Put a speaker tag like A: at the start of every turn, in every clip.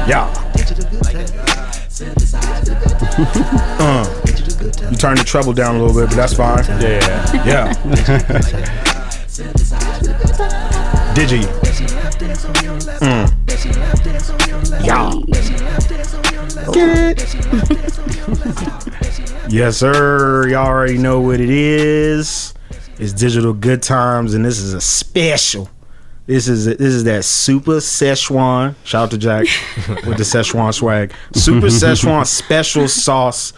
A: Yeah. You turn the treble down a little bit, but that's fine. Yeah. Digi. Yeah. Get it. Yes, sir. Y'all already know what it is. It's Digital Good Times, and this is a special. This is that Super Szechuan. Shout out to Jack with the Szechuan swag. Super Szechuan special sauce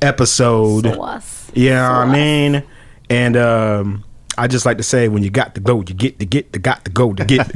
A: episode.
B: Sauce.
A: Yeah, sauce. I mean, and I just like to say, when you got to go, you get to got to go to get.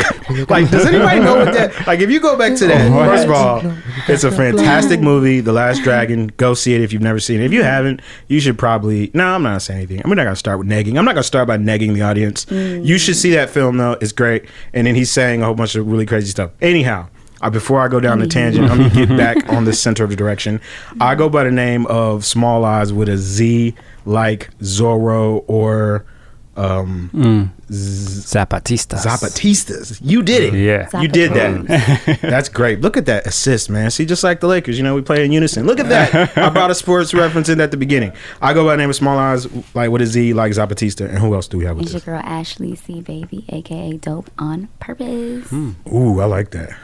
A: Like, does anybody know what that? Like, if you go back to that, first of all, it's a fantastic movie, The Last Dragon. Go see it if you've never seen it. If you haven't, you should probably. No, I'm not gonna say anything. I'm not gonna start with negging. I'm not gonna start by negging the audience. You should see that film though. It's great. And then he's saying a whole bunch of really crazy stuff. Anyhow. Before I go down the tangent, I'm gonna get back on the center of the direction. I go by the name of Small Eyes with a Z, like Zorro or Zapatistas. You did it.
C: Yeah.
A: You did that. That's great. Look at that assist, man. See, just like the Lakers, we play in unison. Look at that. I brought a sports reference in at the beginning. I go by the name of Small Eyes, like with a Z, like Zapatista. And who else do we have with
B: it's
A: this?
B: Your girl Ashley C. Baby, aka Dope on Purpose.
A: Ooh, I like that.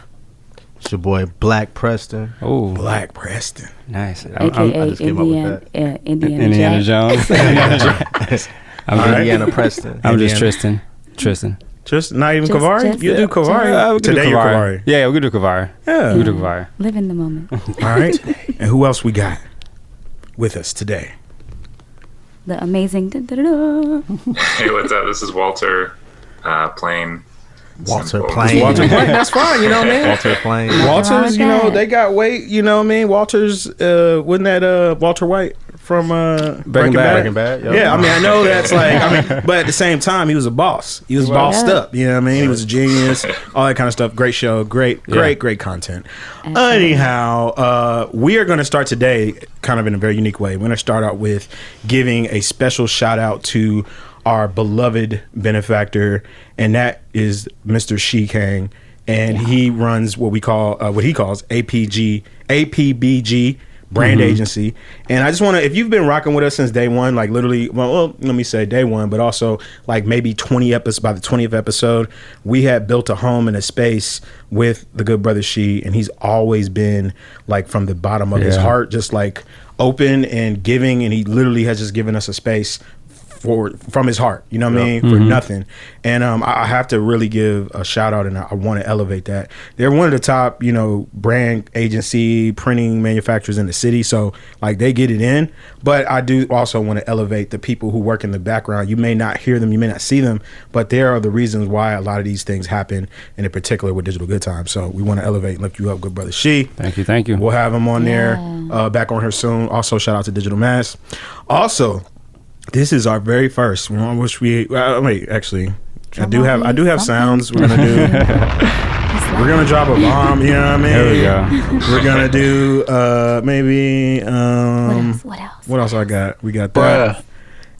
D: It's your boy Black Preston.
C: Oh,
A: Black Preston.
B: Nice. AKA
D: I just came up with that.
C: Indiana Jones.
D: Indiana Preston.
C: I'm just Tristan.
A: Just not even Kavari? You do Kavari?
C: Today
A: you're Kavari.
C: Yeah, we could do Kavari.
A: Yeah.
C: We could do Kavari.
B: Live in the moment.
A: All right. And who else we got with us today?
B: The amazing.
E: Hey, what's up? This is Walter Plain.
D: Walter
A: Plain. That's fine. You know what I mean?
D: Walter Plain.
A: Walters, they got weight. You know what I mean? Walters, wasn't that Walter White from Breaking
D: Bad? Yep.
A: Yeah, I mean, I know that's like, but at the same time, he was a boss. He was bossed up. You know what I mean? He was a genius. All that kind of stuff. Great show. Great content. Anyhow, we are going to start today kind of in a very unique way. We're going to start out with giving a special shout out to our beloved benefactor, and that is Mr. Shi Kang, and he runs what he calls APBG brand agency. And I just want to, if you've been rocking with us since day one, like literally, well, let me say day one, but also like maybe 20 episodes, by the 20th episode, we had built a home and a space with the good brother Shi, and he's always been like from the bottom of his heart, just like open and giving, and he literally has just given us a space from his heart, you know what I mean, for nothing. And I have to really give a shout out, and I want to elevate that. They're one of the top, brand agency printing manufacturers in the city, so like they get it in. But I do also want to elevate the people who work in the background. You may not hear them, you may not see them, but there are the reasons why a lot of these things happen, and in particular with Digital Good Times. So we want to elevate and lift you up, good brother Shi.
C: Thank you.
A: We'll have him on there, back on here soon. Also, shout out to Digital Mass. Also, this is our very first. I wish we. Wait, actually, I do have sounds. We're gonna do. We're gonna drop a bomb. You know what I mean?
C: There we go.
A: We're gonna do maybe.
B: What else?
A: What else I got? We got that.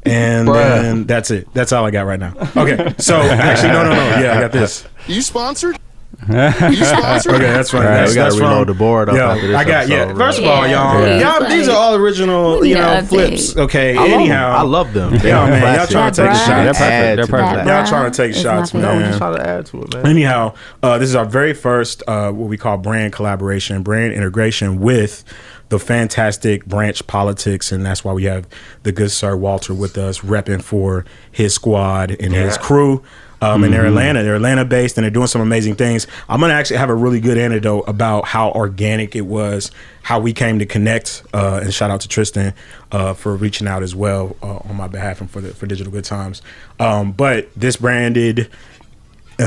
A: And then that's it. That's all I got right now. Okay. So actually, no. Yeah, I got this.
F: You sponsored?
A: Okay, that's right.
D: Right, we gotta reload the board up after this.
A: I got
D: episode,
A: First of all, y'all, these are all original, flips. Okay.
D: I love them.
A: Man, y'all trying to take a shot.
C: They're perfect.
A: Y'all trying to take shots, man.
D: We just trying to add to it, man.
A: Anyhow, this is our very first what we call brand collaboration, brand integration with the fantastic Branch Politics, and that's why we have the good sir Walter with us, repping for his squad and his crew. And they're Atlanta based, and they're doing some amazing things. I'm gonna actually have a really good anecdote about how organic it was, how we came to connect, and shout out to Tristan for reaching out as well on my behalf and for Digital Good Times. But this branded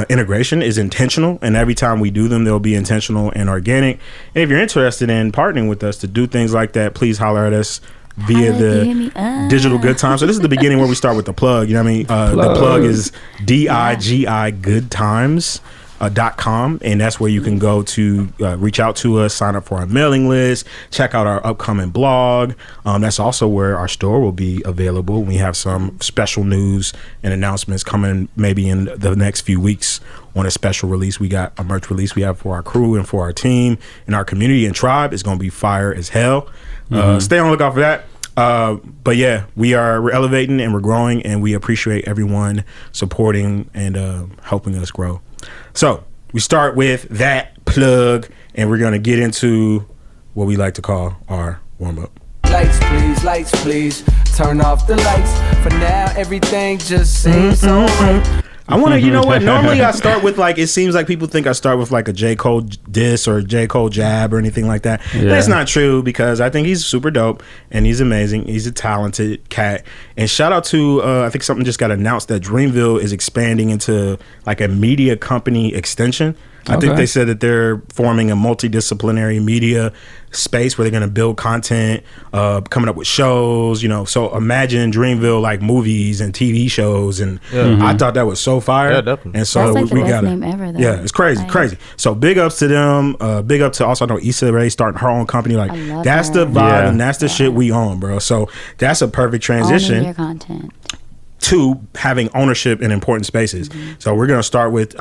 A: integration is intentional, and every time we do them, they'll be intentional and organic. And if you're interested in partnering with us to do things like that, please holler at us via the Digital Good Times. So this is the beginning where we start with the plug. You know what I mean? The plug is DIGI Good Times. .com, and that's where you can go to reach out to us, sign up for our mailing list, check out our upcoming blog. That's also where our store will be available. We have some special news and announcements coming maybe in the next few weeks on a special release. We got a merch release we have for our crew and for our team and our community and tribe. It's going to be fire as hell. Stay on the lookout for that. But yeah, we're elevating and we're growing, and we appreciate everyone supporting and helping us grow. So we start with that plug, and we're going to get into what we like to call our warm-up.
F: Lights please, turn off the lights. For now, everything just seems so right.
A: I want to, you know what? Normally I start with it seems like people think I start with a J. Cole diss or J. Cole jab or anything like that. Yeah. That's not true, because I think he's super dope and he's amazing. He's a talented cat. And shout out to, I think something just got announced that Dreamville is expanding into a media company extension. I think they said that they're forming a multidisciplinary media space where they're going to build content, coming up with shows, so imagine Dreamville movies and TV shows, and I thought that was so fire.
D: Yeah, definitely.
A: And so
B: that's
A: we
B: the
A: got
B: best name ever, though.
A: Yeah, it's crazy. So big ups to them. Big up to also, I know Issa Rae starting her own company. That's
B: her.
A: the vibe and that's the shit we own, bro. So that's a perfect transition.
B: Owning your content.
A: To having ownership in important spaces. So we're going to start with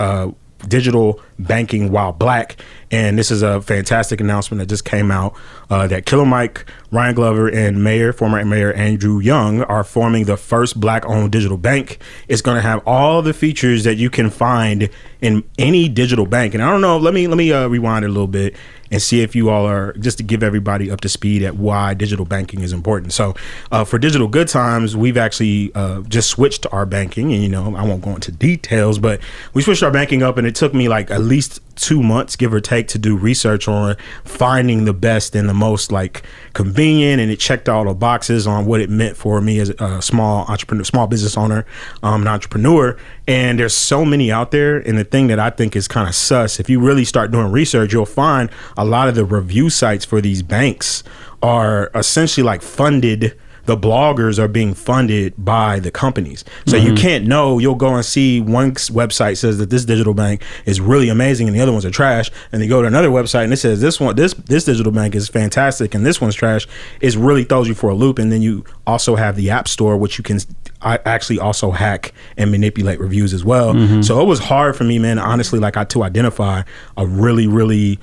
A: digital banking while black, and this is a fantastic announcement that just came out that Killer Mike, Ryan Glover, and former Mayor Andrew Young are forming the first black-owned digital bank. It's going to have all the features that you can find in any digital bank. And I don't know, let me rewind it a little bit and see if you all are, just to give everybody up to speed at why digital banking is important. So for Digital Good Times, we've actually just switched our banking, and I won't go into details, but we switched our banking up, and it took me at least 2 months, give or take, to do research on finding the best and the most convenient, and it checked all the boxes on what it meant for me as a small business owner, an entrepreneur. And there's so many out there, and the thing that I think is kind of sus, if you really start doing research, you'll find a lot of the review sites for these banks are essentially funded. The bloggers are being funded by the companies. So you can't know. You'll go and see one website says that this digital bank is really amazing and the other ones are trash. And you go to another website and it says this digital bank is fantastic and this one's trash. It really throws you for a loop. And then you also have the App Store, which you can actually also hack and manipulate reviews as well. So it was hard for me, man, honestly, to identify a really, really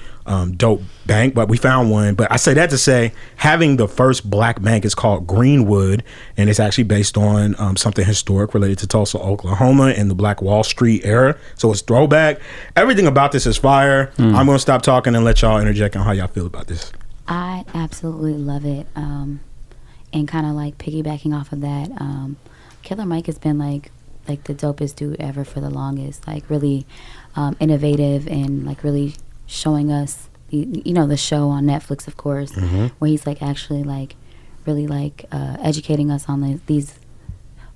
A: dope bank, but we found one. But I say that to say, having the first black bank is called Greenwood, and it's actually based on something historic related to Tulsa, Oklahoma, and the Black Wall Street era. So it's throwback. Everything about this is fire. I'm going to stop talking and let y'all interject on how y'all feel about this.
B: I absolutely love it. And kind of piggybacking off of that, Killer Mike has been the dopest dude ever for the longest, really innovative and really showing us the show on Netflix, of course, where he's actually really educating us on these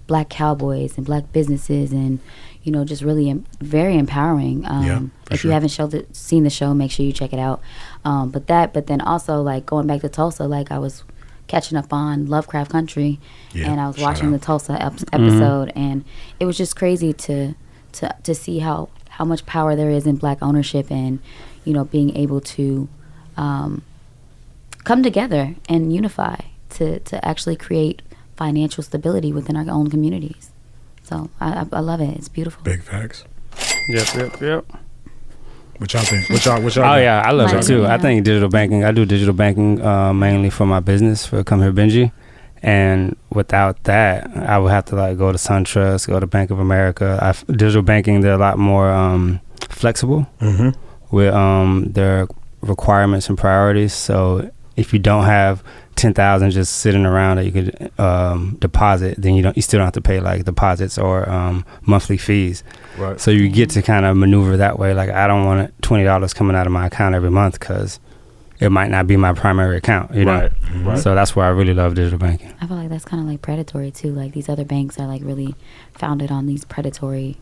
B: black cowboys and black businesses, and just really very empowering. If you haven't seen the show, make sure you check it out. But then also going back to Tulsa, I was catching up on Lovecraft Country, and I was watching the Tulsa episode, and it was just crazy to see how much power there is in black ownership, and being able to come together and unify to actually create financial stability within our own communities. So I love it. It's beautiful.
A: Big facts.
C: Yep.
A: What y'all think? What y'all
C: Oh yeah, I love it too.
B: Yeah.
C: I think digital banking. I do digital banking mainly for my business, for Come Here Benji, and without that, I would have to go to SunTrust, go to Bank of America. Digital banking, they're a lot more flexible with their requirements and priorities. So if you don't have 10,000 just sitting around that you could deposit, then you still don't have to pay deposits or monthly fees.
D: Right.
C: So you get to kind of maneuver that way. I don't want $20 coming out of my account every month because it might not be my primary account, you know?
D: Right.
C: So that's why I really love digital banking.
B: I feel like that's kind of predatory too. These other banks are really founded on these predatory,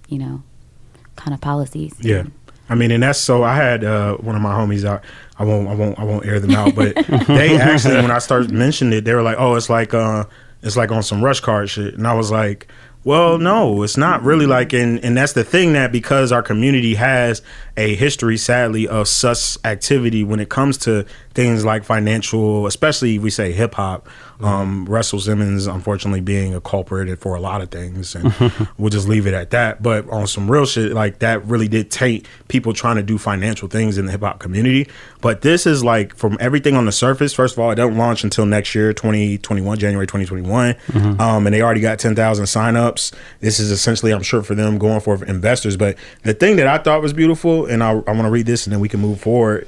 B: kind of policies.
A: Yeah. I mean, and that's so. I had one of my homies out. I won't air them out, but they actually, when I started mentioning it, they were like, "Oh, it's like on some rush card shit," and I was like, Well, no, it's not really like, and that's the thing, that because our community has a history, sadly, of sus activity when it comes to things like financial, especially we say hip hop. Russell Simmons, unfortunately, being a culprit for a lot of things, and we'll just leave it at that. But on some real shit, like that really did taint people trying to do financial things in the hip hop community. But this is like, from everything on the surface, first of all, it don't launch until next year, 2021, January 2021. And they already got 10,000 signups. This is essentially, I'm sure, for them going for investors. But the thing that I thought was beautiful, and I want to read this and then we can move forward.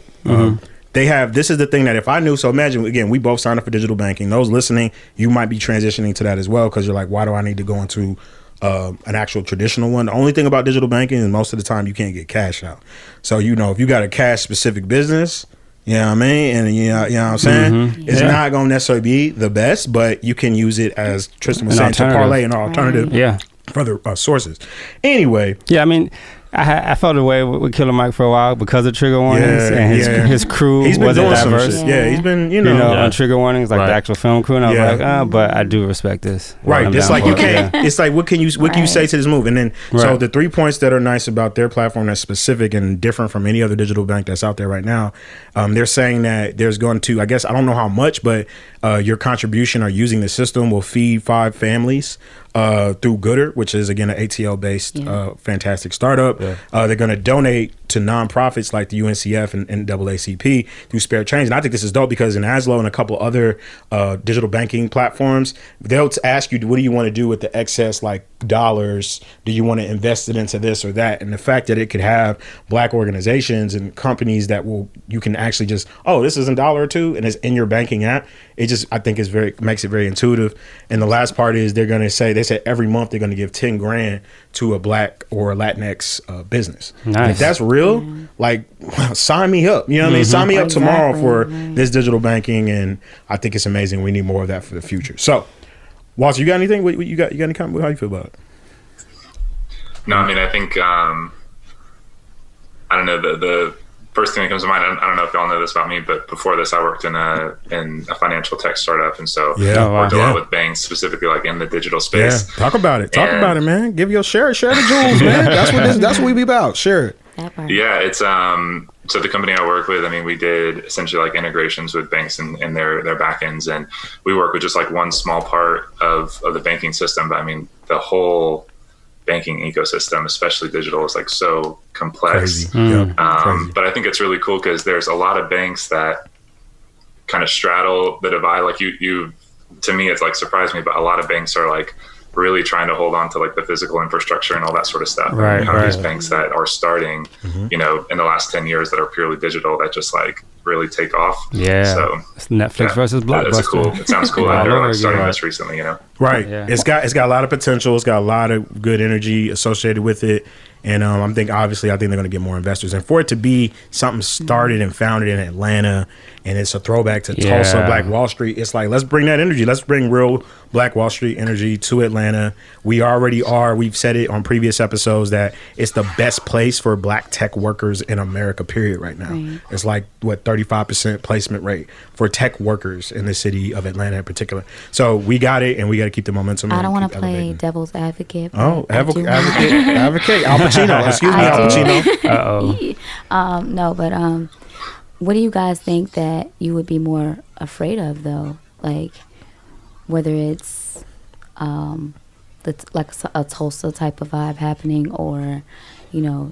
A: They have, this is the thing that if I knew, so imagine, again, we both signed up for digital banking. Those listening, you might be transitioning to that as well, because you're like, why do I need to go into an actual traditional one? The only thing about digital banking is most of the time you can't get cash out. So, you know, if you got a cash specific business, you know what I mean? And you know what I'm saying? It's not going to necessarily be the best, but you can use it, as Tristan was saying, to parlay an alternative for other sources. Anyway.
C: Yeah, I mean, I felt away with Killer Mike for a while because of trigger warnings, and his crew wasn't diverse.
A: He's been, you know
C: on trigger warnings, like the actual film crew, and I was like, but I do respect this.
A: Right, it's like you can't. It's like, what can you say to this move? And then so the 3 points that are nice about their platform that's specific and different from any other digital bank that's out there right now, they're saying that there's going to, I guess I don't know how much, but your contribution or using the system will feed 5 families through Gooder, which is again an ATL based fantastic startup. They're going to donate to nonprofits like the UNCF and NAACP through Spare Change. And I think this is dope because in Aslo and a couple other digital banking platforms, they'll ask you, what do you want to do with the excess like dollars? Do you want to invest it into this or that? And the fact that it could have Black organizations and companies that you can actually just, this is $1 or $2 and it's in your banking app. It just, I think makes it very intuitive. And the last part is they said every month they're going to give 10 grand to a Black or a Latinx business. Nice. If that's real, like, sign me up. You know what I mean? Sign me up tomorrow for this digital banking, and I think it's amazing. We need more of that for the future. So, Walter, you got anything? What you got any comment? How do you feel about it?
E: No, I mean, I think I don't know, the first thing that comes to mind, I don't know if y'all know this about me, but before this, I worked in a financial tech startup, and so I worked a lot with banks, specifically like in the digital space.
A: Yeah, talk about it, man. Give your share the jewels, man. That's what we be about. Share it.
E: Yeah, it's so the company I work with, I mean, we did essentially like integrations with banks and their backends, and we work with just like one small part of the banking system. But I mean, the whole banking ecosystem, especially digital, is like so complex. Crazy. But I think it's really cool because there's a lot of banks that kind of straddle the divide. Like you to me, it's like surprised me, but a lot of banks are like really trying to hold on to like the physical infrastructure and all that sort of stuff. Right. And you have these banks that are starting, in the last 10 years that are purely digital that just like really take off. Yeah. So
C: it's Netflix versus Blockbuster.
E: It sounds cool that they're like starting this recently,
A: Right. Yeah. It's got a lot of potential. It's got a lot of good energy associated with it. And I think they're going to get more investors. And for it to be something started and founded in Atlanta, and it's a throwback to Tulsa, Black Wall Street, it's like, let's bring that energy. Let's bring real Black Wall Street energy to Atlanta. We already are. We've said it on previous episodes that it's the best place for Black tech workers in America, period, right now. Right. It's like, 35% placement rate for tech workers in the city of Atlanta in particular. So we got it, and we got to keep the momentum.
B: I don't want to play devil's advocate.
A: Advocate. Al Pacino. Excuse me, Al Pacino.
B: No, but what do you guys think that you would be more afraid of, though? Like, whether it's like a Tulsa type of vibe happening, or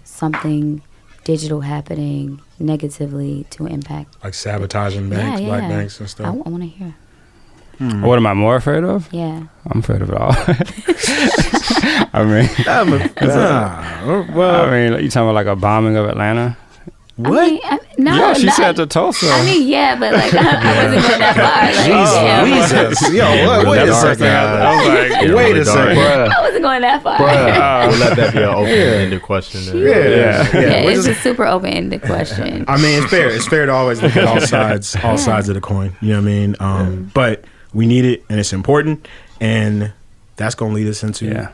B: something digital happening negatively to impact,
A: like sabotaging banks, Black banks and stuff.
B: I want to hear.
C: What am I more afraid of?
B: Yeah,
C: I'm afraid of it all. I mean, you talking about like a bombing of Atlanta?
A: What?
C: No, she said to Tulsa.
B: I mean, yeah, but like I wasn't going that far. Like,
A: Jesus. Yo, wait a second. I was like, wait a second.
B: I wasn't going that far.
D: We'll let that be an open-ended question.
B: Yeah. It's a super open-ended question.
A: I mean, it's fair. It's fair to always look at all sides of the coin. You know what I mean? But we need it, and it's important, and that's going to lead us into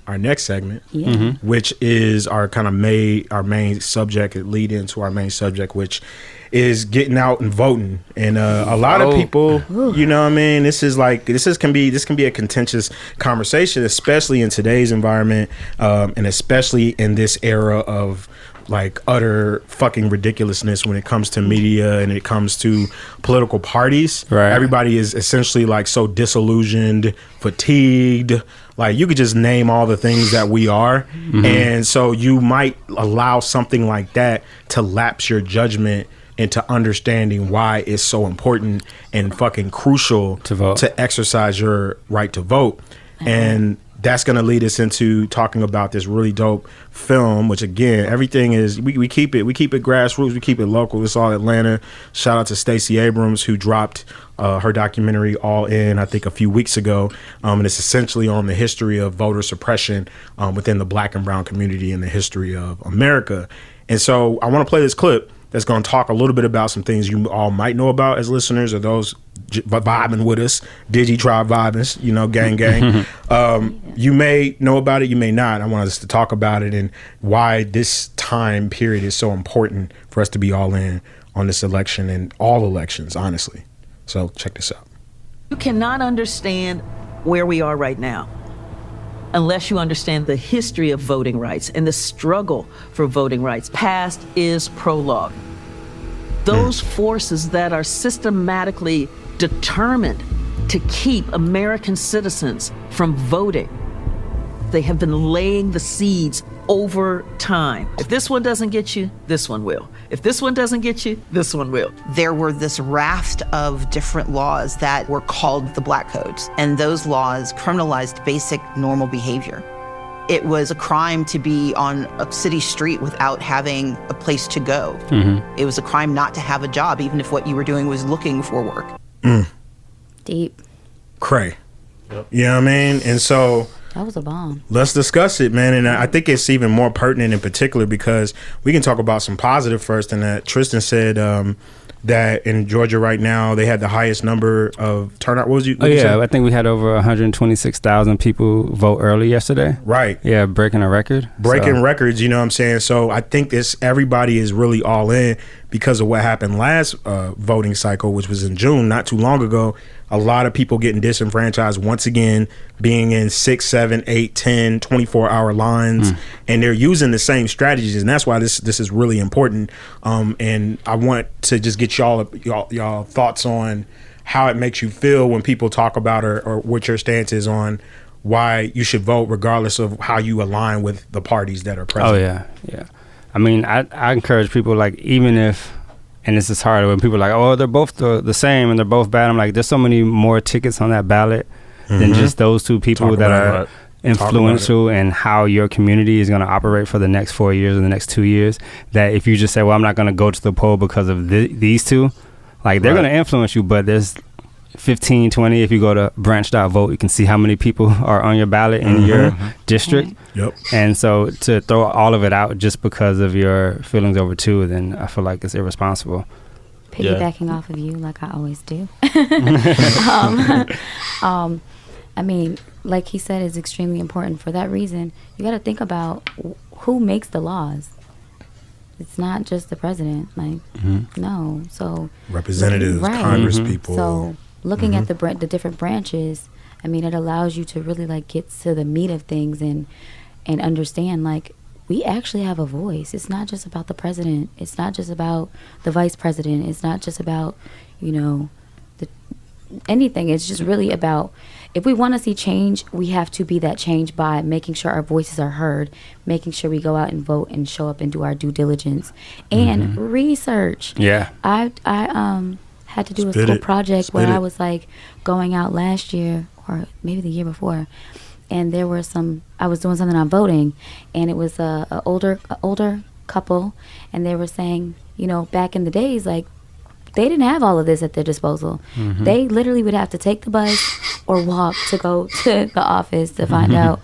A: our next segment,
B: Yeah.
A: which is our kind of main subject, lead into our main subject, which is getting out and voting. And a lot of people, you know what I mean, this can be a contentious conversation, especially in today's environment, and especially in this era of like utter fucking ridiculousness when it comes to media and it comes to political parties.
C: Right.
A: Everybody is essentially like so disillusioned, fatigued. Like you could just name all the things that we are. And so you might allow something like that to lapse your judgment into understanding why it's so important and fucking crucial
C: To vote.
A: to exercise your right to vote. And that's going to lead us into talking about this really dope film, which again, everything is, we keep it grassroots, we keep it local. It's all Atlanta. Shout out to Stacey Abrams, who dropped her documentary All In, I think a few weeks ago. And it's essentially on the history of voter suppression within the Black and brown community and the history of America. And so I want to play this clip that's going to talk a little bit about some things you all might know about as listeners, or those vibing with us, Digi-Tribe vibing, you know, gang. You may know about it, you may not. I want us to talk about it and why this time period is so important for us to be all in on this election and all elections, honestly. So check this out.
G: You cannot understand where we are right now unless you understand the history of voting rights and the struggle for voting rights. Past is prologue. Those forces that are systematically determined to keep American citizens from voting, they have been laying the seeds over time. If this one doesn't get you, this one will. If this one doesn't get you, this one will.
H: There were this raft of different laws that were called the Black Codes, and those laws criminalized basic normal behavior. It was a crime to be on a city street without having a place to go. It was a crime not to have a job, even if what you were doing was looking for work.
B: Deep.
A: Cray. You know what I mean? And so
B: That was a bomb.
A: let's discuss it, man. And I think it's even more pertinent in particular because we can talk about some positive first. And that Tristan said that in Georgia right now, they had the highest number of turnout. What you
C: I
A: say?
C: think we had over 126,000 people vote early yesterday.
A: Right.
C: Yeah, breaking a record.
A: Breaking
C: So,
A: records, you know what I'm saying? So I think everybody is really all in because of what happened last voting cycle, which was in June, not too long ago. A lot of people getting disenfranchised once again, being in 6, 7, 8, 10, 24-hour lines. And they're using the same strategies. And that's why this is really important. And I want to just get y'all thoughts on how it makes you feel when people talk about or what your stance is on why you should vote regardless of how you align with the parties that are present.
C: Oh, yeah. I mean, I encourage people, like, even if, and this is hard when people are like, oh, they're both the same and they're both bad. I'm like, there's so many more tickets on that ballot than just those two people
A: Talk
C: that
A: about
C: are
A: it.
C: influential in how your community is going to operate for the next 4 years or the next 2 years. That if you just say, well, I'm not going to go to the poll because of these two, like, they're going to influence you, but there's 15, 20. If you go to branch.vote, you can see how many people are on your ballot in your district.
A: Yep.
C: And so to throw all of it out just because of your feelings over two, then I feel like it's irresponsible.
B: Piggybacking off of you, like I always do. I mean, like he said, is extremely important. For that reason, you got to think about who makes the laws. It's not just the president. Like, no. So
A: Representatives,
B: right.
A: Congress people.
B: So looking at the different branches, I mean, it allows you to really like get to the meat of things and understand, like, we actually have a voice. It's not just about the president. It's not just about the vice president. It's not just about, anything. It's just really about, if we want to see change, we have to be that change by making sure our voices are heard, making sure we go out and vote and show up and do our due diligence and research.
C: Yeah.
B: I had to do a school project where I was like going out last year or maybe the year before, and there were I was doing something on voting, and it was a older couple, and they were saying, back in the days, like, they didn't have all of this at their disposal. They literally would have to take the bus or walk to go to the office to find out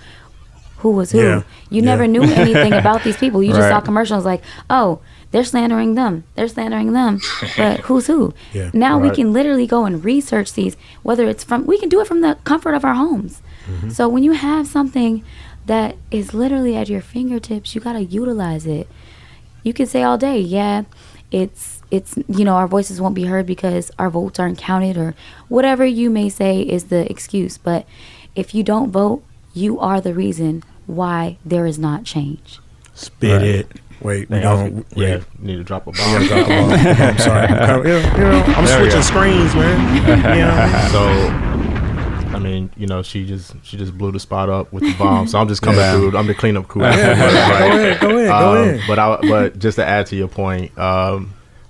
B: who was who.
A: Yeah.
B: You never knew anything about these people. You just saw commercials like, oh, they're slandering them. They're slandering them. But who's who?
A: Yeah.
B: Now we can literally go and research these, whether it's we can do it from the comfort of our homes. So when you have something that is literally at your fingertips. You got to utilize it. You can say all day, yeah, it's our voices won't be heard because our votes aren't counted, or whatever you may say is the excuse. But if you don't vote, you are the reason why there is not change.
A: Spit it. Wait, we don't.
D: Yeah, need to drop a bomb.
A: I'm sorry. I'm switching screens, man.
D: So, I mean, she just blew the spot up with the bomb. So I'm just coming through. I'm the cleanup crew.
A: Go ahead.
D: But just to add to your point,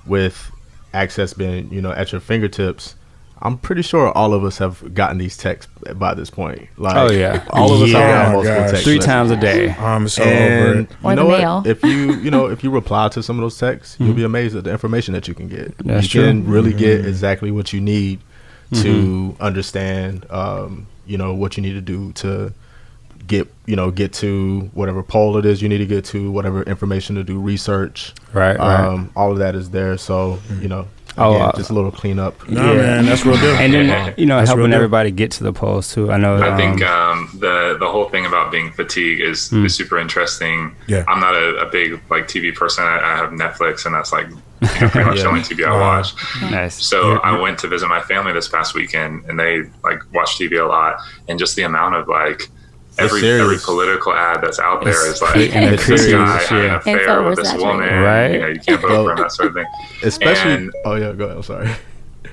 D: with access being at your fingertips, I'm pretty sure all of us have gotten these texts by this point. Like,
C: oh yeah,
D: all of us have gotten multiple texts
C: 3 times a day.
A: I'm so over it.
B: Or the mail.
D: If you reply to some of those texts, you'll be amazed at the information that you can get.
C: That's
D: you
C: true.
D: can really get exactly what you need to understand. What you need to do to get to whatever poll it is you need to get to, whatever information to do research.
C: Right.
D: All of that is there. So again, just a little cleanup.
A: No, man, that's real deal.
C: And then helping everybody get to the polls too. I know.
E: I think the whole thing about being fatigued is super interesting.
A: Yeah.
E: I'm not a big TV person. I have Netflix, and that's pretty much the only TV I watch.
C: Nice.
E: So I went to visit my family this past weekend, and they watch TV a lot, and just the amount of every political ad that's out there is it's this guy having an affair with this woman,
C: right?
E: You can't vote for him, that sort of thing.
D: Especially, go ahead. I'm sorry.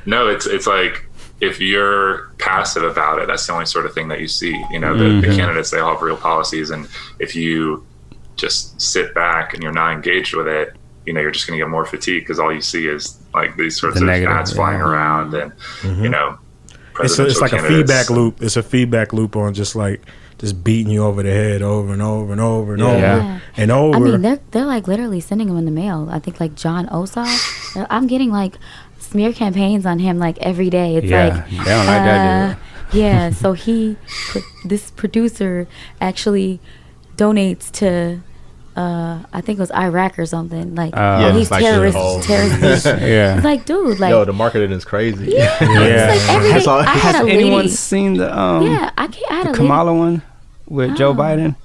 E: No, it's if you're passive about it, that's the only sort of thing that you see. The candidates, they all have real policies, and if you just sit back and you're not engaged with it, you're just going to get more fatigued because all you see is these sorts of ads flying around, and
A: it's like a feedback loop. It's a feedback loop on just beating you over the head over and over and over and over and over.
B: I mean, they're literally sending them in the mail. I think John Ossoff, I'm getting smear campaigns on him every day. It's
C: they don't like that dude.
B: Yeah, so this producer actually donates to I think it was Iraq or something. He's terrorist.
C: Yeah.
B: It's dude,
D: yo, the marketing is crazy.
B: Yeah. It's every day. I had
C: Has
B: a lady.
C: anyone seen the
B: I had
C: the
B: a
C: Kamala one with Joe Biden?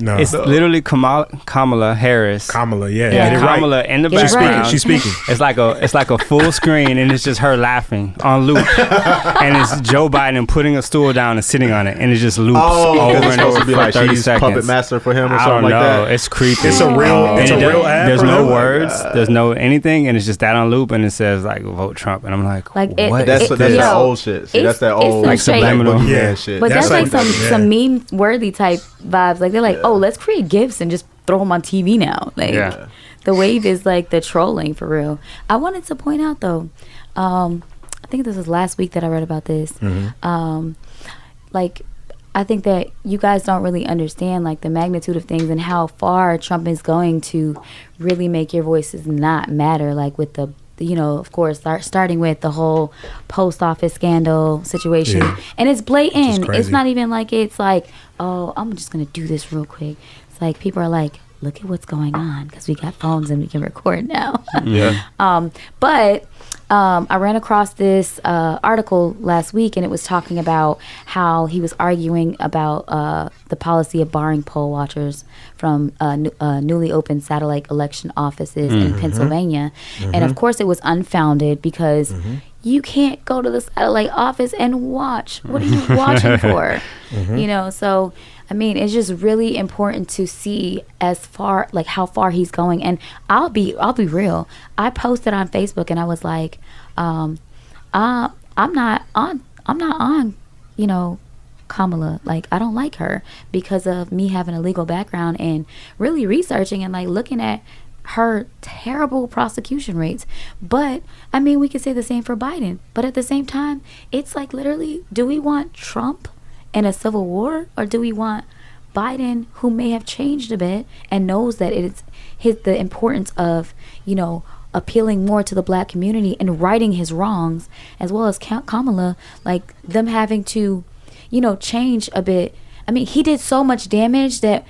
A: No,
C: it's literally Kamala Harris.
A: Kamala,
C: Kamala
A: right.
C: in the
B: Get
C: background.
A: She's speaking.
C: It's like a full screen, and it's just her laughing on loop, and it's Joe Biden putting a stool down and sitting on it, and it just loops over and over for 30
D: she's
C: seconds.
D: Puppet master for him or
C: I
D: something
C: don't
D: like
C: know.
D: that.
C: It's creepy.
A: It's a real ad.
C: There's
A: for
C: no
A: him?
C: words. There's no anything, and it's just that on loop, and it says vote Trump, and I'm like what?
D: That's that old shit. See, that's that old
C: subliminal
D: shit.
B: But that's
A: some
B: meme worthy type vibes. They're oh, let's create GIFs and just throw them on TV now. The wave is the trolling for real. I wanted to point out though, I think this was last week that I read about this. I think that you guys don't really understand the magnitude of things and how far Trump is going to really make your voices not matter. With the of course, starting with the whole post office scandal situation, and it's blatant. It's not even it's oh, I'm just gonna do this real quick. It's people are look at what's going on because we got phones and we can record now. But I ran across this article last week, and it was talking about how he was arguing about the policy of barring poll watchers from newly opened satellite election offices in Pennsylvania. And of course it was unfounded because you can't go to the satellite office and watch. What are you watching for? So I mean, it's just really important to see as far how far he's going. And I'll be real. I posted on Facebook and I was like, I'm not on, Kamala. I don't like her because of me having a legal background and really researching and looking at her terrible prosecution rates. But I mean, we could say the same for Biden. But at the same time, it's literally, do we want Trump in a civil war, or do we want Biden, who may have changed a bit and knows that it's the importance of appealing more to the black community and righting his wrongs, as well as Kamala, them having to change a bit. I mean, he did so much damage that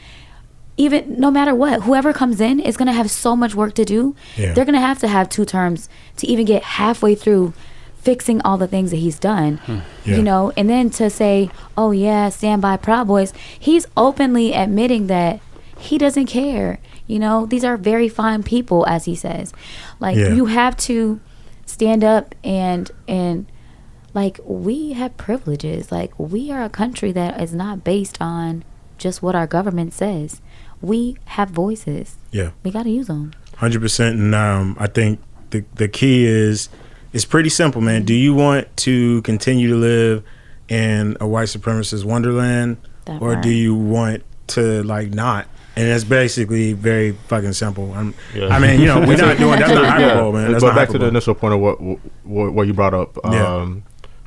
B: even no matter what, whoever comes in is going to have so much work to do. They're going to have 2 terms to even get halfway through fixing all the things that he's done,
A: Yeah.
B: you know, and then to say, oh yeah, stand by Proud Boys, he's openly admitting that he doesn't care. You know, these are very fine people, as he says. Like, you have to stand up and like, we have privileges. Like, we are a country that is not based on just what our government says. We have voices.
A: Yeah.
B: We got to use them.
A: 100%. And I think the key is, it's pretty simple, man. Do you want to continue to live in a white supremacist wonderland, or do you want to, like, not? And it's basically very fucking simple. I mean, you know, we're not doing that's not hyperbole, man. That's
D: but
A: not
D: back to the
A: hyperbole.
D: initial point of what you brought up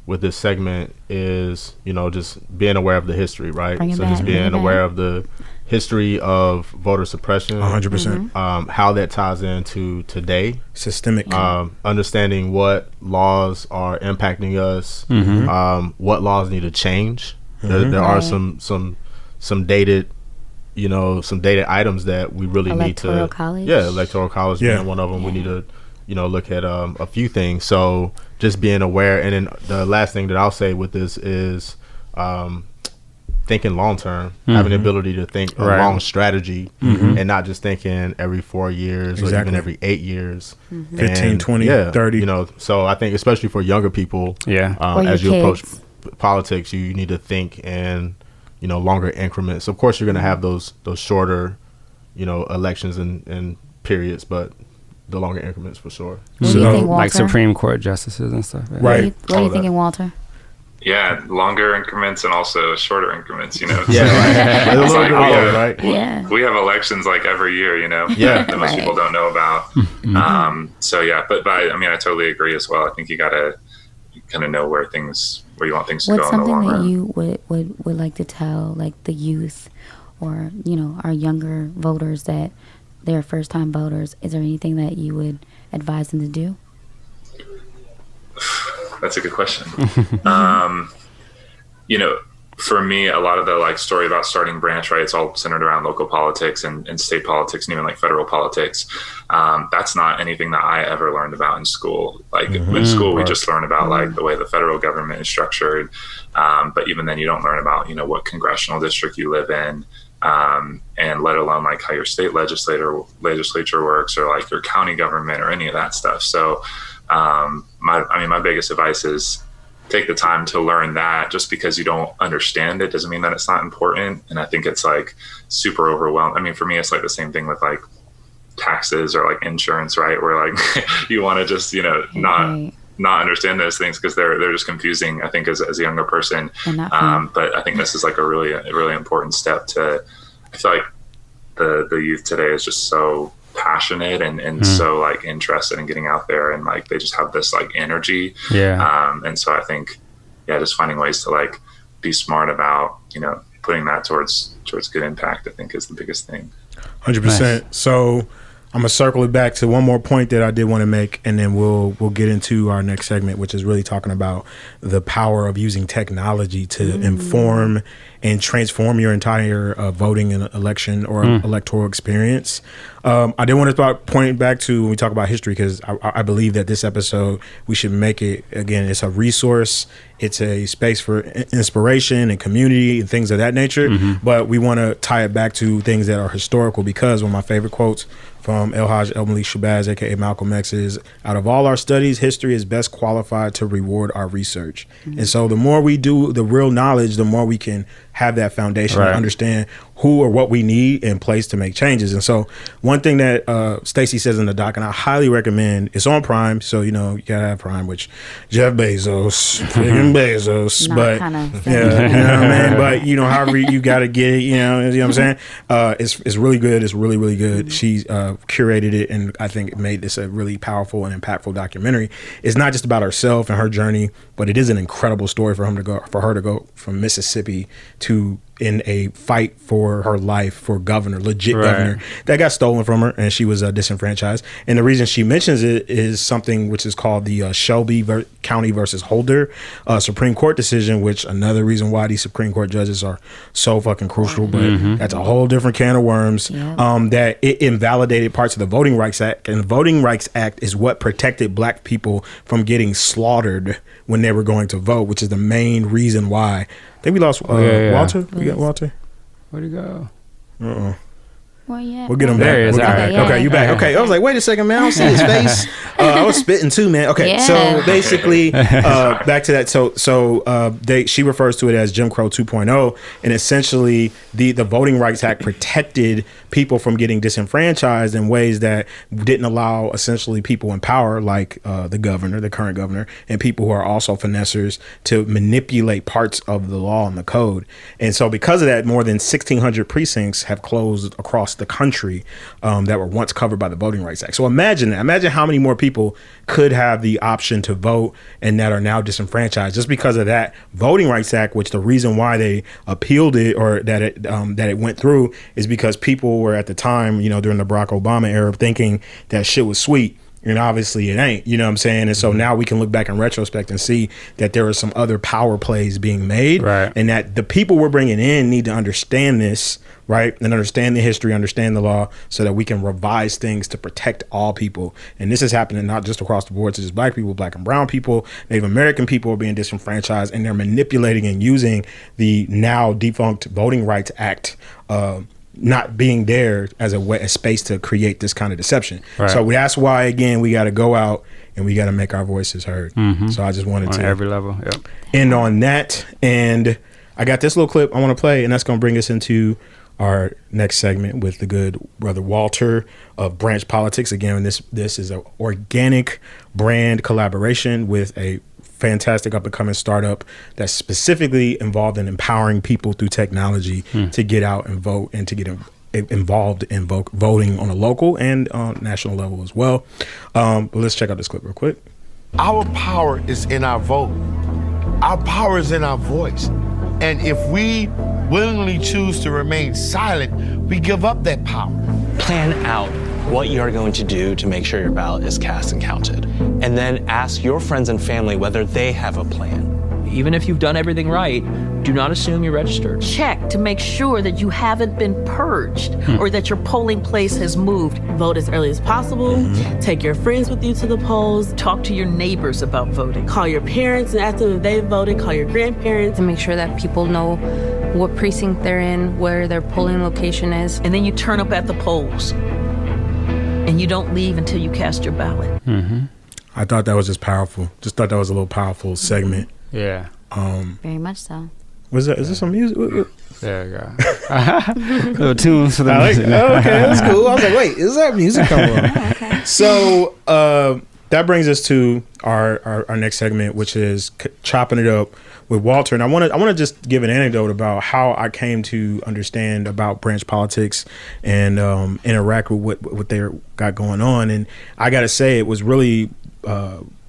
D: with this segment is, you know, just being aware of the history, right?
B: Bring it
D: So
B: back,
D: just
B: bring
D: being
B: it
D: aware
B: back.
D: of the history of voter suppression,
A: 100%.
D: how that ties into today,
A: Systemic.
D: understanding what laws are impacting us, what laws need to change. There are some dated, you know, some dated items that we really need to.
B: Electoral college.
D: Yeah, electoral college being one of them. We need to, you know, look at a few things. So just being aware, and then the last thing that I'll say with this is thinking long term, having the ability to think a long strategy, and not just thinking every 4 years or even every 8 years,
A: 15, 20, 30.
D: You know, so I think especially for younger people, as you approach politics, you need to think in, you know, longer increments. Of course, you're going to have those shorter, you know, elections and periods, but the longer increments for sure.
B: What do you think, Walter?
C: Like Supreme Court justices and stuff. Yeah.
A: Right.
B: What are you thinking, Walter?
E: Yeah, longer increments and also shorter increments, you know.
D: Yeah,
E: It's like
D: right?
B: Yeah.
E: we have elections like every year, you know, that most people don't know about. So yeah, but I mean, I totally agree as well. I think you gotta kind of know where you want things to
B: What's
E: go in the long
B: something that
E: run.
B: you would like to tell, like, the youth or, you know, our younger voters that they're first time voters? Is there anything that you would advise them to do?
E: That's a good question. You know, for me, a lot of the like story about starting Branch, right? It's all centered around local politics and state politics and even like federal politics. That's not anything that I ever learned about in school. Like in school, we just learn about like the way the federal government is structured. But even then you don't learn about, you know, what congressional district you live in. And let alone like how your state legislature works, or like your county government, or any of that stuff. So, my biggest advice is take the time to learn that. Just because you don't understand it doesn't mean that it's not important. And I think it's like super overwhelming. I mean, for me, it's like the same thing with like taxes or like insurance, right? Where like you want to just, you know, not understand those things because they're just confusing, I think, as a younger person. But I think this is like a really important step to. I feel like the youth today is just so passionate and so like interested in getting out there, and like they just have this like energy. And so I think just finding ways to like be smart about, you know, putting that towards good impact, I think, is the biggest thing.
A: 100%. So I'm gonna circle it back to one more point that I did want to make, and then we'll get into our next segment, which is really talking about the power of using technology to inform and transform your entire voting and election or electoral experience. I did want to start pointing back to when we talk about history, because I believe that this episode, we should make it, again, it's a resource. It's a space for inspiration and community and things of that nature. But we want to tie it back to things that are historical, because one of my favorite quotes from El Haj El Malik Shabazz, aka Malcolm X, is, out of all our studies, history is best qualified to reward our research. And so the more we do the real knowledge, the more we can have that foundation to understand who or what we need in place to make changes. And so one thing that Stacey says in the doc, and I highly recommend, it's on Prime, so you know you gotta have Prime, which Jeff Bezos, friggin' Bezos, but you know what I mean. But you know, however you gotta get it, you know what I'm saying. It's really good. It's really good. She's curated it, and I think it made this a really powerful and impactful documentary. It's not just about herself and her journey, but it is an incredible story for her to go from Mississippi to in a fight for her life for governor, legit governor, that got stolen from her, and she was disenfranchised. And the reason she mentions it is something which is called the Shelby County versus Holder Supreme Court decision, which another reason why these Supreme Court judges are so fucking crucial, but that's a whole different can of worms. That it invalidated parts of the Voting Rights Act, and the Voting Rights Act is what protected black people from getting slaughtered when they were going to vote, which is the main reason why. I think we lost Walter. We got Walter.
C: Where'd he go?
B: Well, yeah.
A: We'll get him back. Okay, you back. Okay, I was like, wait a second, man. I don't see his face. I was spitting too, man. Okay, so basically, back to that. So she refers to it as Jim Crow 2.0, and essentially the Voting Rights Act protected people from getting disenfranchised in ways that didn't allow essentially people in power, like the governor, the current governor, and people who are also finessers, to manipulate parts of the law and the code. And so because of that, more than 1,600 precincts have closed across the country that were once covered by the Voting Rights Act. So imagine how many more people could have the option to vote and that are now disenfranchised just because of that Voting Rights Act, which the reason why they appealed it, or that it went through, is because people were at the time, during the Barack Obama era, thinking that shit was sweet. And obviously it ain't, you know what I'm saying? And so now we can look back in retrospect and see that there are some other power plays being made, and that the people we're bringing in need to understand this, right? And understand the history, understand the law, so that we can revise things to protect all people. And this is happening not just across the board to just black people, black and brown people, Native American people are being disenfranchised, and they're manipulating and using the now defunct Voting Rights Act not being there as a space to create this kind of deception. So that's why, again, we got to go out and we got to make our voices heard. So I just wanted
C: on
A: to
C: every level
A: end on that. And I got this little clip I want to play, and that's going to bring us into our next segment with the good brother Walter of Branch Politics. Again, this is an organic brand collaboration with a fantastic up-and-coming startup that's specifically involved in empowering people through technology to get out and vote and to get involved in voting on a local and national level as well. But let's check out this clip real quick.
I: Our power is in our vote. Our power is in our voice. And if we willingly choose to remain silent, we give up that power.
J: Plan out what you are going to do to make sure your ballot is cast and counted. And then ask your friends and family whether they have a plan.
G: Even if you've done everything right, do not assume you're registered. Check to make sure that you haven't been purged or that your polling place has moved.
K: Vote as early as possible. Take your friends with you to the polls.
G: Talk to your neighbors about voting.
K: Call your parents and ask them if they voted. Call your grandparents.
L: To make sure that people know what precinct they're in, where their polling location is.
G: And then you turn up at the polls. And you don't leave until you cast your ballot.
A: I thought that was just powerful. Just thought that was a little powerful segment.
C: Yeah.
B: Very much so.
A: Is this some music?
C: There you go. Little tunes for the music.
A: Okay, that's cool. I was like, wait, is that music coming on?
B: Okay.
A: So that brings us to our next segment, which is chopping it up with Walter. And I want to just give an anecdote about how I came to understand about branch politics and interact with what they got going on. And I got to say, it was really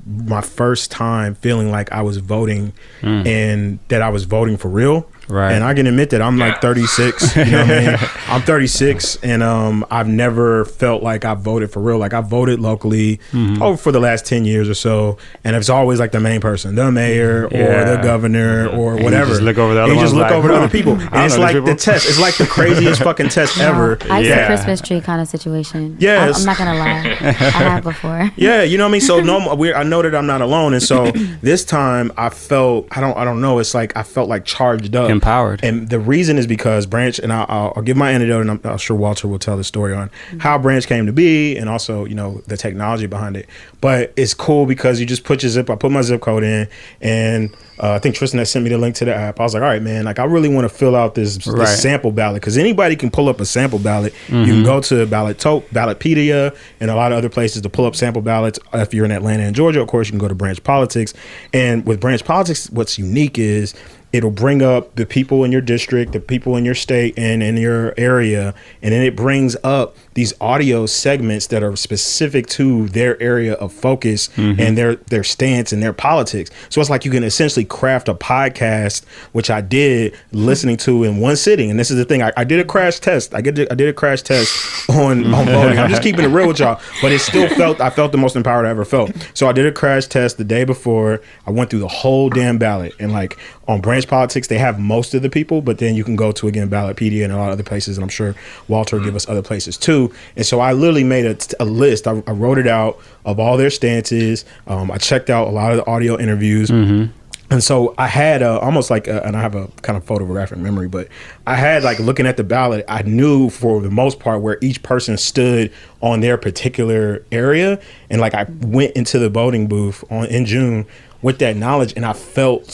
A: my first time feeling like I was voting and that I was voting for real.
C: Right.
A: And I can admit that I'm like 36. You know what I mean? I'm 36, and I've never felt like I voted for real. Like, I voted locally over for the last 10 years or so, and it's always like the main person, the mayor or the governor or whatever.
C: You just look over the other
A: ones. You just look over the other people. And it's like
C: people.
A: the test. It's like the craziest fucking test ever.
B: It's a Christmas tree kind of situation.
A: Yes.
B: I'm not gonna lie. I have before.
A: Yeah, you know what I mean? So I know that I'm not alone, and so this time I felt, I don't know, it's like I felt like charged up.
C: Empowered.
A: And the reason is because Branch, and I'll give my anecdote, and I'm sure Walter will tell the story on how Branch came to be, and also, the technology behind it. But it's cool because you just put your I put my zip code in, and I think Tristan had sent me the link to the app. I was like, all right, man, like, I really want to fill out this sample ballot, because anybody can pull up a sample ballot. You can go to Ballotpedia and a lot of other places to pull up sample ballots. If you're in Atlanta and Georgia, of course, you can go to Branch Politics. And with Branch Politics, what's unique is it'll bring up the people in your district, the people in your state and in your area, and then it brings up these audio segments that are specific to their area of focus and their stance and their politics. So it's like you can essentially craft a podcast, which I did, listening to in one sitting. And this is the thing, I did a crash test. I did a crash test on voting. I'm just keeping it real with y'all, but it still I felt the most empowered I ever felt. So I did a crash test the day before. I went through the whole damn ballot, and like on Branch Politics, they have most of the people, but then you can go to, again, Ballotpedia and a lot of other places, and I'm sure Walter will give us other places too. And so I literally made a list. I wrote it out of all their stances. I checked out a lot of the audio interviews. And so I had almost like, and I have a kind of photographic memory, but I had like looking at the ballot, I knew for the most part where each person stood on their particular area. And like I went into the voting booth in June with that knowledge, and I felt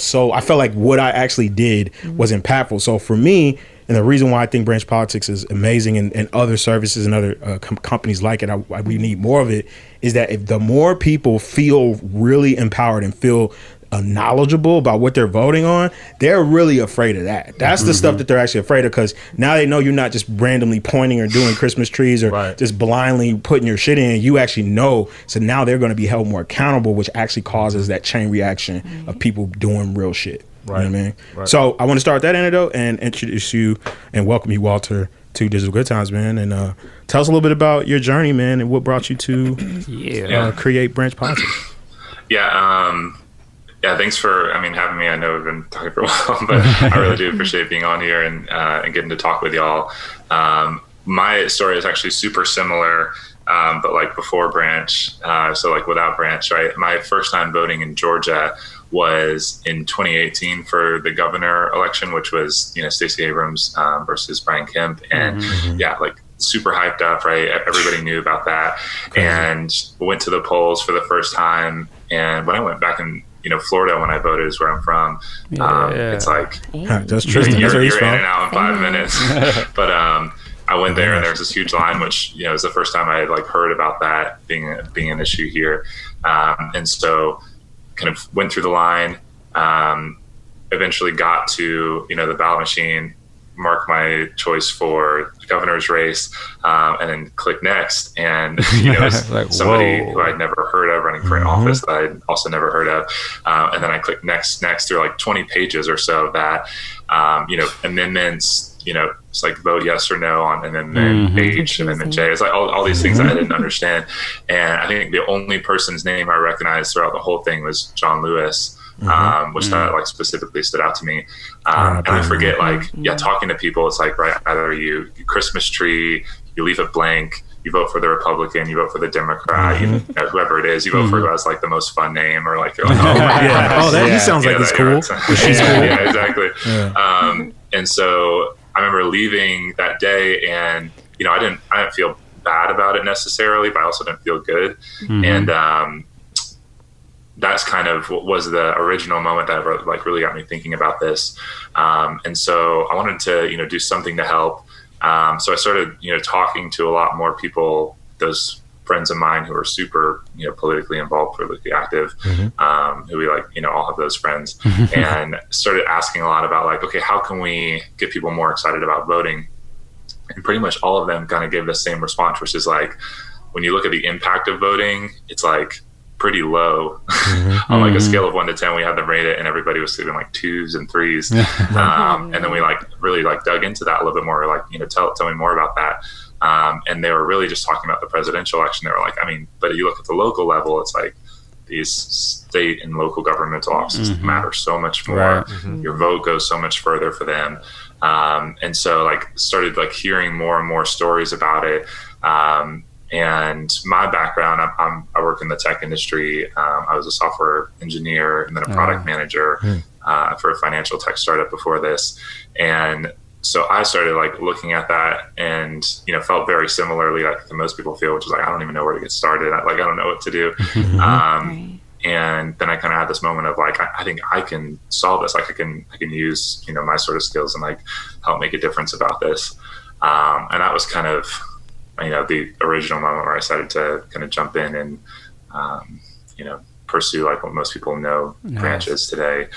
A: like what I actually did was impactful. So for me, and the reason why I think Branch Politics is amazing, and other services and other companies like it, we need more of it, is that if the more people feel really empowered and feel knowledgeable about what they're voting on, they're really afraid of that. That's the stuff that they're actually afraid of, because now they know you're not just randomly pointing or doing Christmas trees or just blindly putting your shit in. You actually know. So now they're going to be held more accountable, which actually causes that chain reaction of people doing real shit. Right. You know what I mean? Right. So I want to start that anecdote and introduce you and welcome you, Walter, to Digital Good Times, man. And tell us a little bit about your journey, man, and what brought you to create Branch Politics.
E: Yeah, thanks for having me. I know we've been talking for a while, but I really do appreciate being on here and getting to talk with y'all. My story is actually super similar, but like before Branch, so like without Branch, right? My first time voting in Georgia was in 2018 for the governor election, which was, Stacey Abrams versus Brian Kemp. And like super hyped up, right? Everybody knew about that. Crazy. And went to the polls for the first time. And when I went back in, Florida, when I voted, is where I'm from. It's like,
A: that's Tristan.
E: You're in and out in 5 minutes. But I went there and there was this huge line, which, it was the first time I had like heard about that being an issue here. And so kind of went through the line, eventually got to, the ballot machine, mark my choice for the governor's race, and then click next. And, like, somebody who I'd never heard of running for an office that I'd also never heard of. And then I clicked next through like 20 pages or so of that, amendments, it's like vote yes or no on amendment H, amendment J. It's like all these things that I didn't understand. And I think the only person's name I recognized throughout the whole thing was John Lewis. Which that like specifically stood out to me. And I forget, talking to people, it's like, right, either you Christmas tree, you leave it blank, you vote for the Republican, you vote for the Democrat, whoever it is, you vote for who has like the most fun name, or like, you're like, oh my God.
A: He sounds like he's cool.
E: She's cool. Yeah, exactly. And so I remember leaving that day, and I didn't feel bad about it necessarily, but I also didn't feel good. And that's kind of what was the original moment that like really got me thinking about this. And so I wanted to, do something to help. So I started, talking to a lot more people, those friends of mine who are super, politically involved, politically active, who we like, all have those friends, and started asking a lot about like, okay, how can we get people more excited about voting? And pretty much all of them kind of gave the same response, which is like, when you look at the impact of voting, it's like pretty low. On like a scale of 1 to 10, we had them rate it, and everybody was giving like 2s and 3s. And then we like really like dug into that a little bit more, like, tell me more about that. And they were really just talking about the presidential election. They were like, but you look at the local level, it's like these state and local governmental offices matter so much more. Your vote goes so much further for them. And so like started like hearing more and more stories about it. And my background, I work in the tech industry. I was a software engineer and then a product manager for a financial tech startup before this. And so I started like looking at that and, felt very similarly like most people feel, which is like, I don't even know where to get started. I don't know what to do. And then I kind of had this moment of like, I think I can solve this. Like I can use, my sort of skills and like help make a difference about this. And that was kind of, the original moment where I decided to kind of jump in and, pursue like what most people know branches today.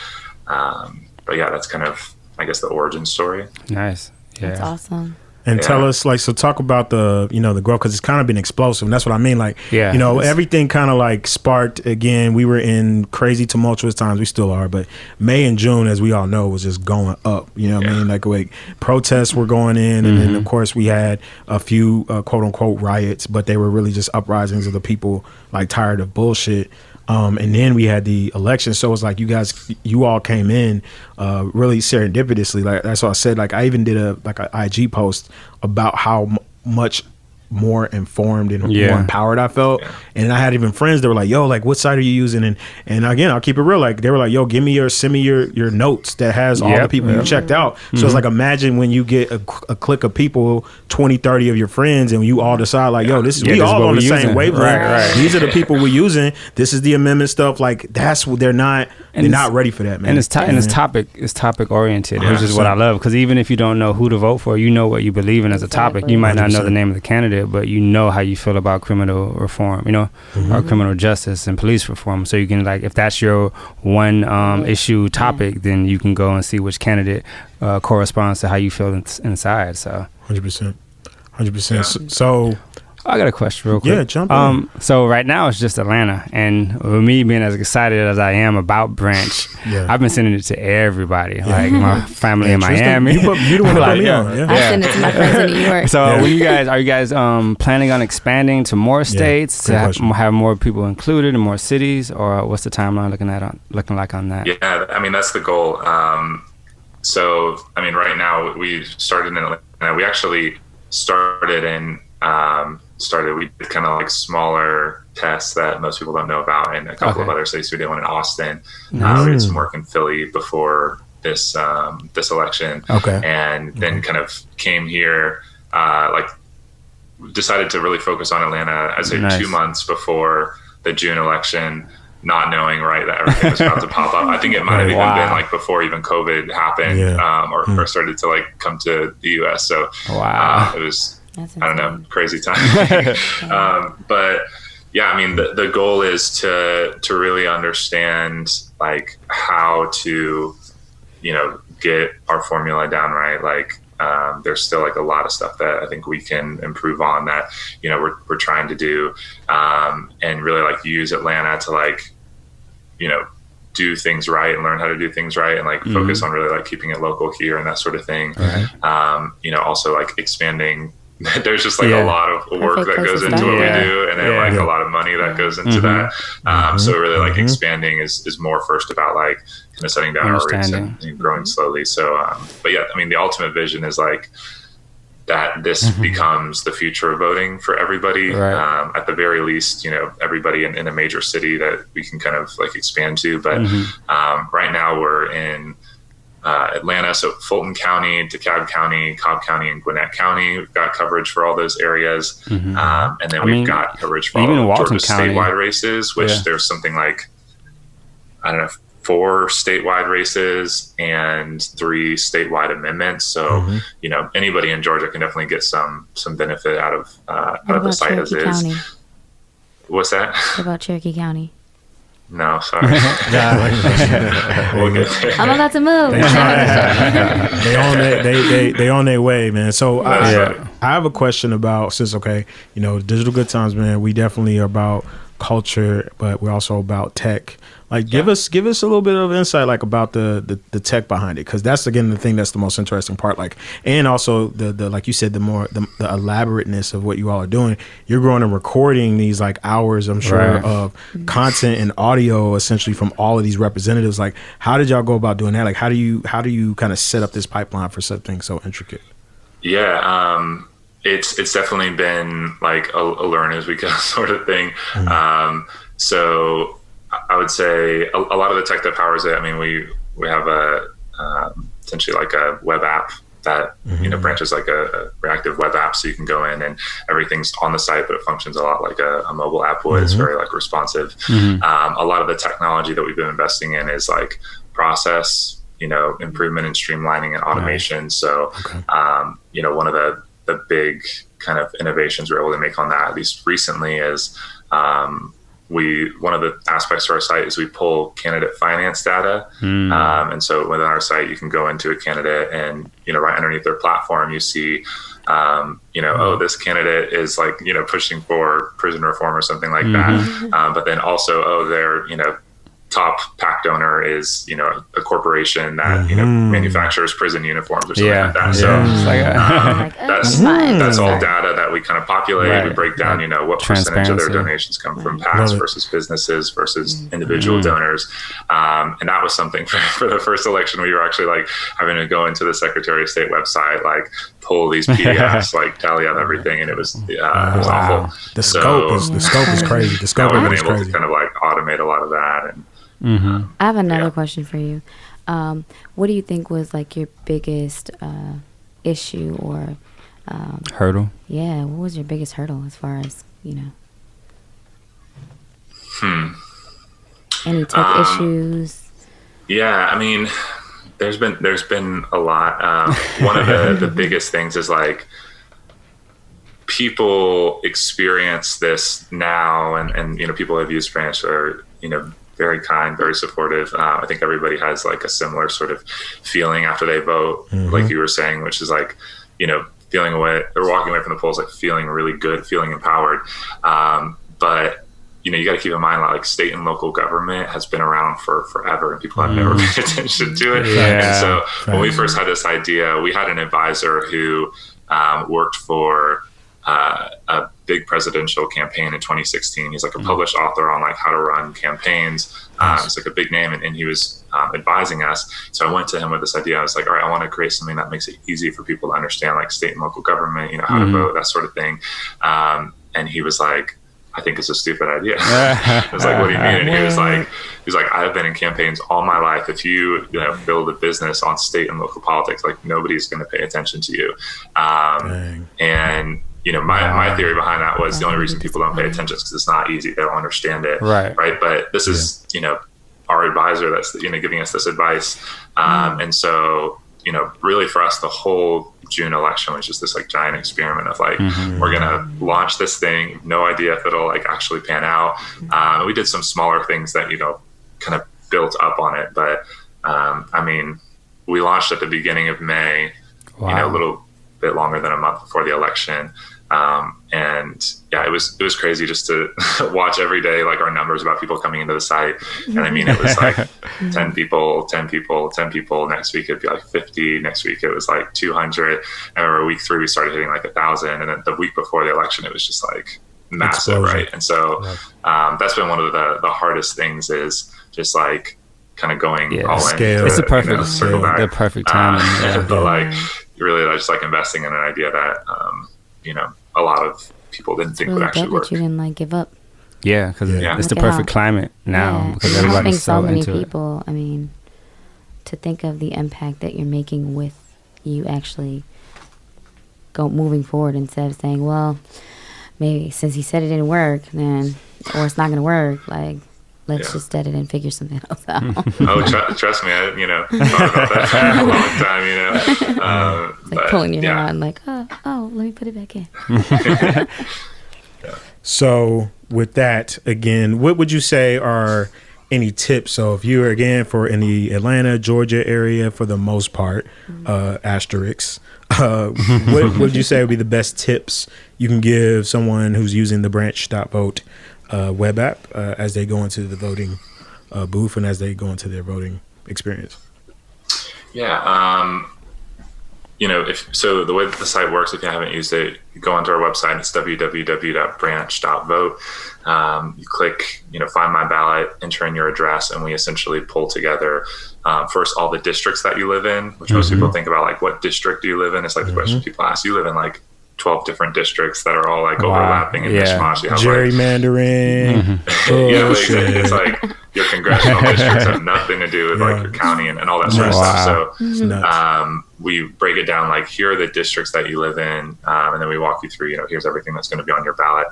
E: but yeah, that's kind of, I guess, the origin story.
C: Nice. Yeah.
B: That's awesome.
A: And tell us, like, so talk about the, the growth, because it's kind of been explosive. And that's what I mean. Like, everything kind of like sparked again. We were in crazy tumultuous times. We still are. But May and June, as we all know, was just going up. You know what I mean? Like protests were going in. And then, of course, we had a few quote unquote riots, but they were really just uprisings of the people like tired of bullshit. And then we had the election. So it's like you all came in really serendipitously. Like that's what I said. Like I even did an IG post about how much more informed and more empowered I felt. And I had even friends that were like, yo, like what site are you using? And again, I'll keep it real. Like they were like, yo, send me your notes that has all the people you checked out. So it's like, imagine when you get a clique of people, 20, 30 of your friends, and you all decide like, yo, we all on the same wavelength. Right. These are the people we're using. This is the amendment stuff. Like that's what they're not ready for that, man.
C: And it's topic oriented, which is what I love. Because even if you don't know who to vote for, you know what you believe in as a topic. You might not know the name of the candidate, but you know how you feel about criminal reform, or criminal justice and police reform. So you can, like, if that's your one issue topic, then you can go and see which candidate corresponds to how you feel inside. So
A: 100%. So
C: I got a question real quick.
A: Yeah, jump in.
C: So right now it's just Atlanta, and with me being as excited as I am about Branch, I've been sending it to everybody, like my family in Miami.
A: You the one that put me on.
B: I send it to my friends in New York.
C: So are you guys planning on expanding to more states to have more people included in more cities, or what's the timeline looking like on that?
E: Yeah, I mean that's the goal. So I mean right now we started in Atlanta. We actually started in. We did kind of like smaller tests that most people don't know about in a couple of other cities. We did one in Austin. We did some work in Philly before this election. And then kind of came here, decided to really focus on Atlanta, I'd say 2 months before the June election, not knowing that everything was about to pop up. I think it might have even been like before even COVID happened or started to like come to the US. So it was, I don't know, crazy time. But yeah, I mean, the goal is to really understand like how to, get our formula down right. Like there's still like a lot of stuff that I think we can improve on that, we're trying to do, and really like use Atlanta to like, do things right and learn how to do things right and like focus on really like keeping it local here and that sort of thing. Also like expanding. There's just like a lot of work that goes into what we do, and then like a lot of money that goes into that. So really like expanding is more first about like kind of setting down our roots and growing slowly. So, but yeah, I mean, the ultimate vision is like that this becomes the future of voting for everybody. At the very least, everybody in a major city that we can kind of like expand to. But right now we're in Atlanta, so Fulton County, DeKalb County, Cobb County, and Gwinnett County. We've got coverage for all those areas. And then we've got coverage for all of Georgia statewide races, which there's something like, I don't know, 4 statewide races and 3 statewide amendments. So, anybody in Georgia can definitely get some benefit out of the site as is. What's that?
B: What about Cherokee County?
E: No, sorry.
B: We'll get there. I'm about to move.
A: They on their way, man. So I have a question about, since Digital Good Times, man, we definitely are about culture, but we're also about tech. Like give us a little bit of insight like about the tech behind it, because that's again the thing that's the most interesting part. Like, and also the like you said, the elaborateness of what you all are doing. You're going and recording these like hours, I'm sure, of content and audio essentially from all of these representatives. Like, how did y'all go about doing that? Like, how do you kind of set up this pipeline for something so intricate?
E: Yeah, it's definitely been like a learn as we go sort of thing. So I would say a lot of the tech that powers it. I mean, we have a essentially like a web app that Branch is like a reactive web app, so you can go in and everything's on the site, but it functions a lot like a mobile app would. It's very like responsive. A lot of the technology that we've been investing in is like process, improvement and streamlining and automation. So, one of the big kind of innovations we're able to make on that, at least recently, is one of the aspects of our site is we pull candidate finance data. And so within our site, you can go into a candidate and, right underneath their platform, you see, oh, this candidate is like, pushing for prison reform or something like that. But then also, oh, they're, top PAC donor is, a corporation that, manufactures prison uniforms or something like that. So that's all data that we kind of populate. We break down, what percentage of their donations come from PACs versus businesses versus individual donors. And that was something for the first election, we were actually like having to go into the Secretary of State website, like pull these PDFs, like tally out everything. And it was awful.
A: The scope is crazy. The scope
E: we've
A: of
E: been
A: it is
E: able
A: crazy.
E: to kind of like automate a lot of that. And
B: I have another question for you. What do you think was like your biggest issue or
C: hurdle?
B: Yeah, what was your biggest hurdle as far as any tech issues?
E: Yeah, I mean, there's been a lot. One of the biggest things is like people experience this now, and people have used Branch are very kind, very supportive. I think everybody has like a similar sort of feeling after they vote, like you were saying, which is like, feeling away, they're walking away from the polls, like feeling really good, feeling empowered. But, you got to keep in mind, like state and local government has been around for forever and people have never paid attention to it. And so when we first had this idea, we had an advisor who worked for a big presidential campaign in 2016. He's like a published author on like how to run campaigns. It's like a big name, and he was advising us. So I went to him with this idea. I was like, all right, I want to create something that makes it easy for people to understand like state and local government, how to vote, that sort of thing. And he was like, I think it's a stupid idea. I was like, what do you mean? And he was like, I've been in campaigns all my life. If you, build a business on state and local politics, like nobody's going to pay attention to you. And my theory behind that was the only reason people don't pay attention is because it's not easy. They don't understand it. Right. But this is, our advisor that's, giving us this advice. And so, really for us, the whole June election was just this like giant experiment of like, we're going to launch this thing. No idea if it'll like actually pan out. We did some smaller things that, kind of built up on it. But, I mean, we launched at the beginning of May, a little bit longer than a month before the election. And yeah, it was crazy just to watch every day, like our numbers about people coming into the site. And I mean, it was like 10 people. Next week, it'd be like 50. Next week, it was like 200. I remember week 3, we started hitting like 1,000. And then the week before the election, it was just like massive. Explosion. Right. And so, that's been one of the hardest things is just like kind of going all
C: scale.
E: in.
C: It's the perfect timing.
E: But like, really just like investing in an idea that, a lot of people didn't think would actually work.
B: You didn't like give up.
C: Yeah, because it's the perfect climate now because everybody's so many into
B: people. I mean, to think of the impact that you're making with you actually moving forward instead of saying, well, maybe since he said it didn't work, then or it's not going to work. Like, let's just set it and figure something else out.
E: Trust me, I thought about that for a long time.
B: It's like pulling your hair out and like, oh, let me put it back in.
A: So with that, again, what would you say are any tips? So if you are, again, in the Atlanta, Georgia area, for the most part, asterisks, what would you say would be the best tips you can give someone who's using the branch.vote web app as they go into the voting booth and as they go into their voting experience?
E: Yeah. The way that the site works, if you haven't used it, you go onto our website. It's www.branch.vote. You click, find my ballot, enter in your address, and we essentially pull together first all the districts that you live in, which most people think about, like, what district do you live in? It's like the question people ask. You live in like 12 different districts that are all like overlapping and mishmash. You have
A: gerrymandering.
E: It's like your congressional districts have nothing to do with like your county and all that sort of stuff. So we break it down like, here are the districts that you live in, and then we walk you through, here's everything that's going to be on your ballot.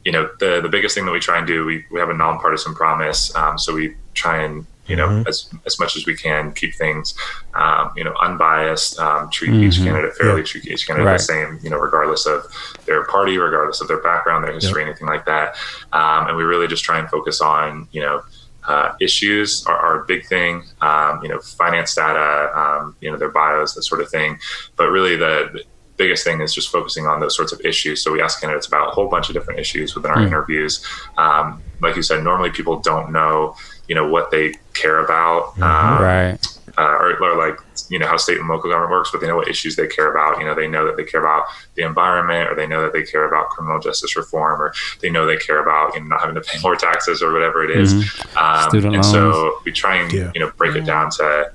E: The biggest thing that we try and do, we have a nonpartisan promise. So we try and you know, as much as we can, keep things, you know, unbiased, treat each candidate fairly, treat each candidate the same, you know, regardless of their party, regardless of their background, their history, anything like that. And we really just try and focus on, you know, issues are a big thing, you know, finance data, you know, their bios, that sort of thing. But really the biggest thing is just focusing on those sorts of issues. So we ask candidates about a whole bunch of different issues within our interviews. Like you said, normally people don't know, you know, what they care about, or like, you know, how state and local government works, but they know what issues they care about. You know, they know that they care about the environment, or they know that they care about criminal justice reform, or they know they care about, you know, not having to pay more taxes or whatever it is.
C: Student loans.
E: So we try and, you know, break it down to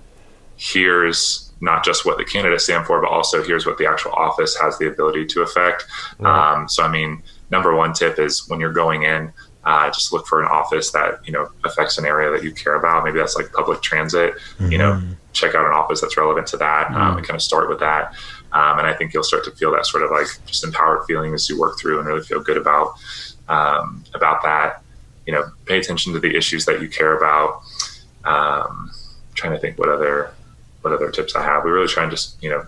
E: here's not just what the candidates stand for, but also here's what the actual office has the ability to affect. So, I mean, number one tip is when you're going in, just look for an office that, you know, affects an area that you care about. Maybe that's like public transit, you know, check out an office that's relevant to that, and kind of start with that. And I think you'll start to feel that sort of like just empowered feeling as you work through and really feel good about that. You know, pay attention to the issues that you care about. Trying to think what other tips I have. We really try and just, you know,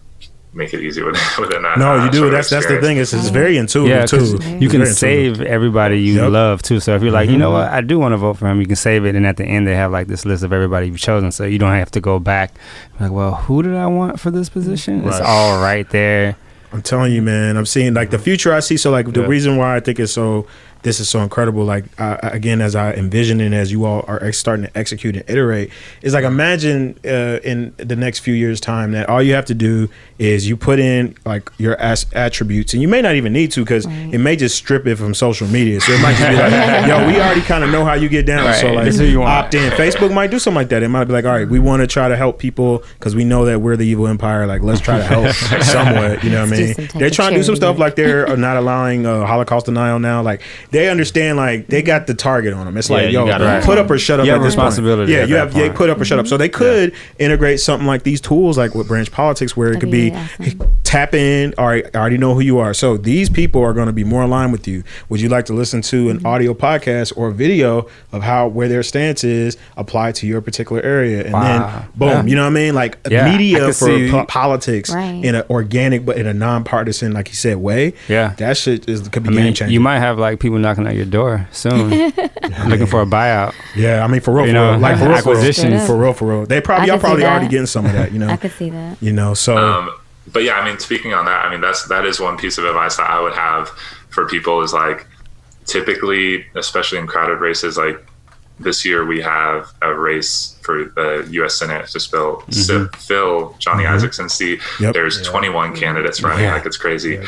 E: make it easy within that.
A: No, you do. That's the thing. It's very intuitive too.
C: You can save everybody you love too. So if you're like, you know what, I do want to vote for him, you can save it, and at the end they have like this list of everybody you've chosen, so you don't have to go back like, well, who did I want for this position? It's all right there.
A: I'm telling you, man. I'm seeing like the future I see. So like the reason why I think this is so incredible, like again, as I envision and as you all are starting to execute and iterate, is like imagine in the next few years time that all you have to do is you put in like your attributes, and you may not even need to, because it may just strip it from social media. So it might just be like, yo, we already kind of know how you get down, so like opt in. Facebook might do something like that. It might be like, all right, we want to try to help people because we know that we're the evil empire, like let's try to help somewhat, you know what I mean? They're trying to do some stuff like they're not allowing Holocaust denial now. Like they understand, like they got the target on them. It's like, yo, put up or shut up.
C: You have
A: at this
C: responsibility.
A: Point. Yeah, you have. They put up or shut up. So they could integrate something like these tools, like with Branch Politics, where it could be tap in. All right, I already know who you are. So these people are going to be more aligned with you. Would you like to listen to an audio podcast or video of where their stance is applied to your particular area, and then boom, you know what I mean? Like media for politics in an organic but in a non-partisan, like you said, way. Yeah, that shit could be game changing.
C: You might have like people knocking at your door soon, looking for a buyout.
A: Yeah, I mean for real,
C: you know,
A: like for real,
C: acquisition,
A: for real. Y'all probably already getting some of that. You know,
B: I could see that.
A: You know, so.
E: But yeah, I mean, speaking on that, I mean that is one piece of advice that I would have for people is like, typically, especially in crowded races, like this year we have a race for the U.S. Senate to fill Johnny Isaacson seat. There's 21 candidates running, like it's crazy.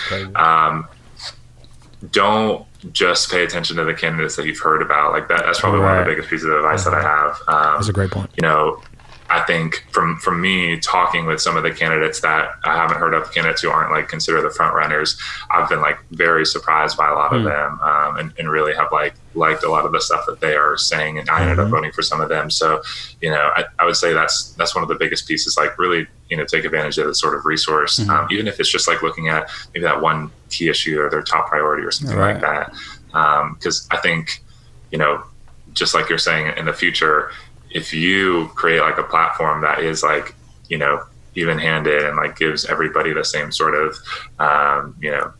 E: Don't just pay attention to the candidates that you've heard about. Like that's probably one of the biggest pieces of advice that I have.
A: That's a great point.
E: You know, I think from me talking with some of the candidates that I haven't heard of, candidates who aren't like considered the front runners, I've been like very surprised by a lot of them, and really have liked a lot of the stuff that they are saying, and I ended up voting for some of them. So, you know, I would say that's one of the biggest pieces. Like really, you know, take advantage of the sort of resource, even if it's just like looking at maybe that one key issue or their top priority or something like that. Because I think, you know, just like you're saying, in the future, if you create like a platform that is like, you know, even-handed and like gives everybody the same sort of, you know,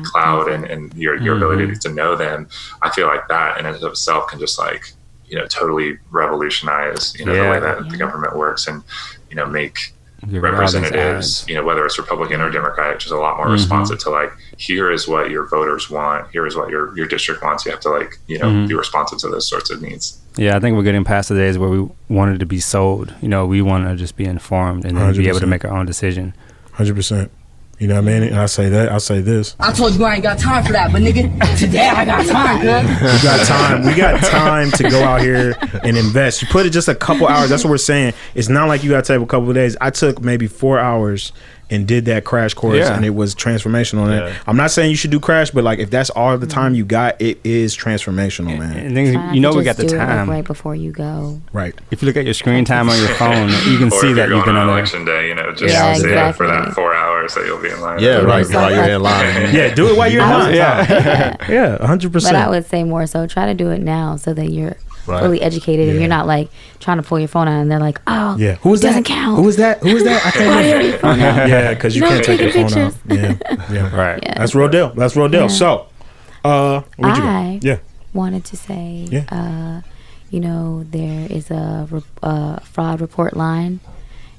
E: cloud and your ability to know them, I feel like that in and of itself can just like, you know, totally revolutionize, you know, the way that the government works, and, you know, make representatives, you know, whether it's Republican or Democratic, just a lot more responsive to like, here is what your voters want, here is what your district wants. You have to like, you know, be responsive to those sorts of needs.
C: Yeah, I think we're getting past the days where we wanted to be sold. You know, we want to just be informed and then 100%. Be able to make our own decision.
A: 100%. You know what I mean? And I say that, I say this.
M: I told you I ain't got time for that, but nigga, today I got time, man.
A: We got time. We got time to go out here and invest. You put it just a couple hours. That's what we're saying. It's not like you got to take a couple of days. I took maybe 4 hours and did that crash course, and it was transformational. And I'm not saying you should do crash, but like if that's all the time you got, it is transformational, man.
C: And then you know we got the time
B: right before you go.
A: Right.
C: If you look at your screen time on your phone, you can see that you've been on
E: election day. You know, just save it for that 4 hours that you'll be in line.
D: Yeah, right. While you're in line.
A: Yeah, do it while you're in line. Yeah, 100%.
B: But I would say more so try to do it now so that you're fully educated, and you're not like trying to pull your phone out, and they're like, "Oh,
A: yeah, who was that?
B: Doesn't count.
A: Who was that? Who was that? I can't remember. Yeah, because you
B: No,
A: can't take your
B: taking
A: phone out.
B: pictures.
A: Yeah.
C: Right.
B: Yeah.
A: That's real deal. That's real deal.
B: Yeah.
A: So, where'd you
B: I
A: go? Yeah.
B: wanted to say,
A: Yeah.
B: you know, there is a fraud report line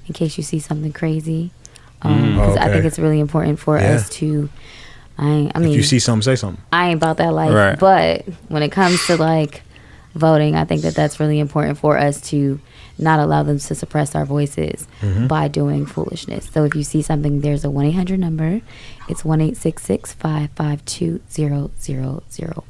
B: in case you see something crazy. Because I think it's really important for us to. I mean,
A: if you see something, say something.
B: I ain't about that life,
C: Right.
B: but when it comes to like voting, I think that that's really important for us to not allow them to suppress our voices by doing foolishness. So if you see something, there's a 1-800 number. It's 1-866-552-0004.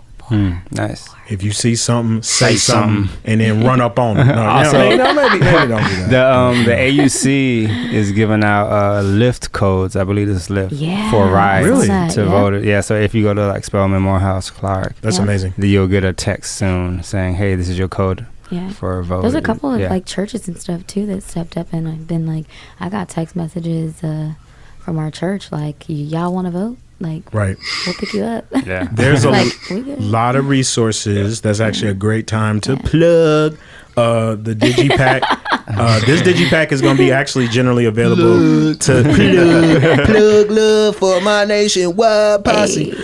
C: Nice.
A: If you see something, say something, and then run up on it. No,
C: Also-
A: maybe don't do that.
C: The AUC is giving out Lyft codes. I believe it's Lyft
B: Yeah,
C: for rides
A: Really?
C: to vote. Yeah, so if you go to like Spelman, Morehouse, Clark,
A: That's amazing.
C: you'll get a text soon saying, "Hey, this is your code
B: Yeah.
C: for a vote."
B: There's a couple of
C: Yeah.
B: like churches and stuff too that stepped up and have been like, I got text messages from our church like, y'all want to vote? Like,
A: Right.
B: we'll pick you up.
C: Yeah.
A: There's a
B: Like, we good.
A: lot of resources. That's actually a great time to plug the DigiPack. This DigiPack is going to be actually generally available to plug love for my nationwide posse.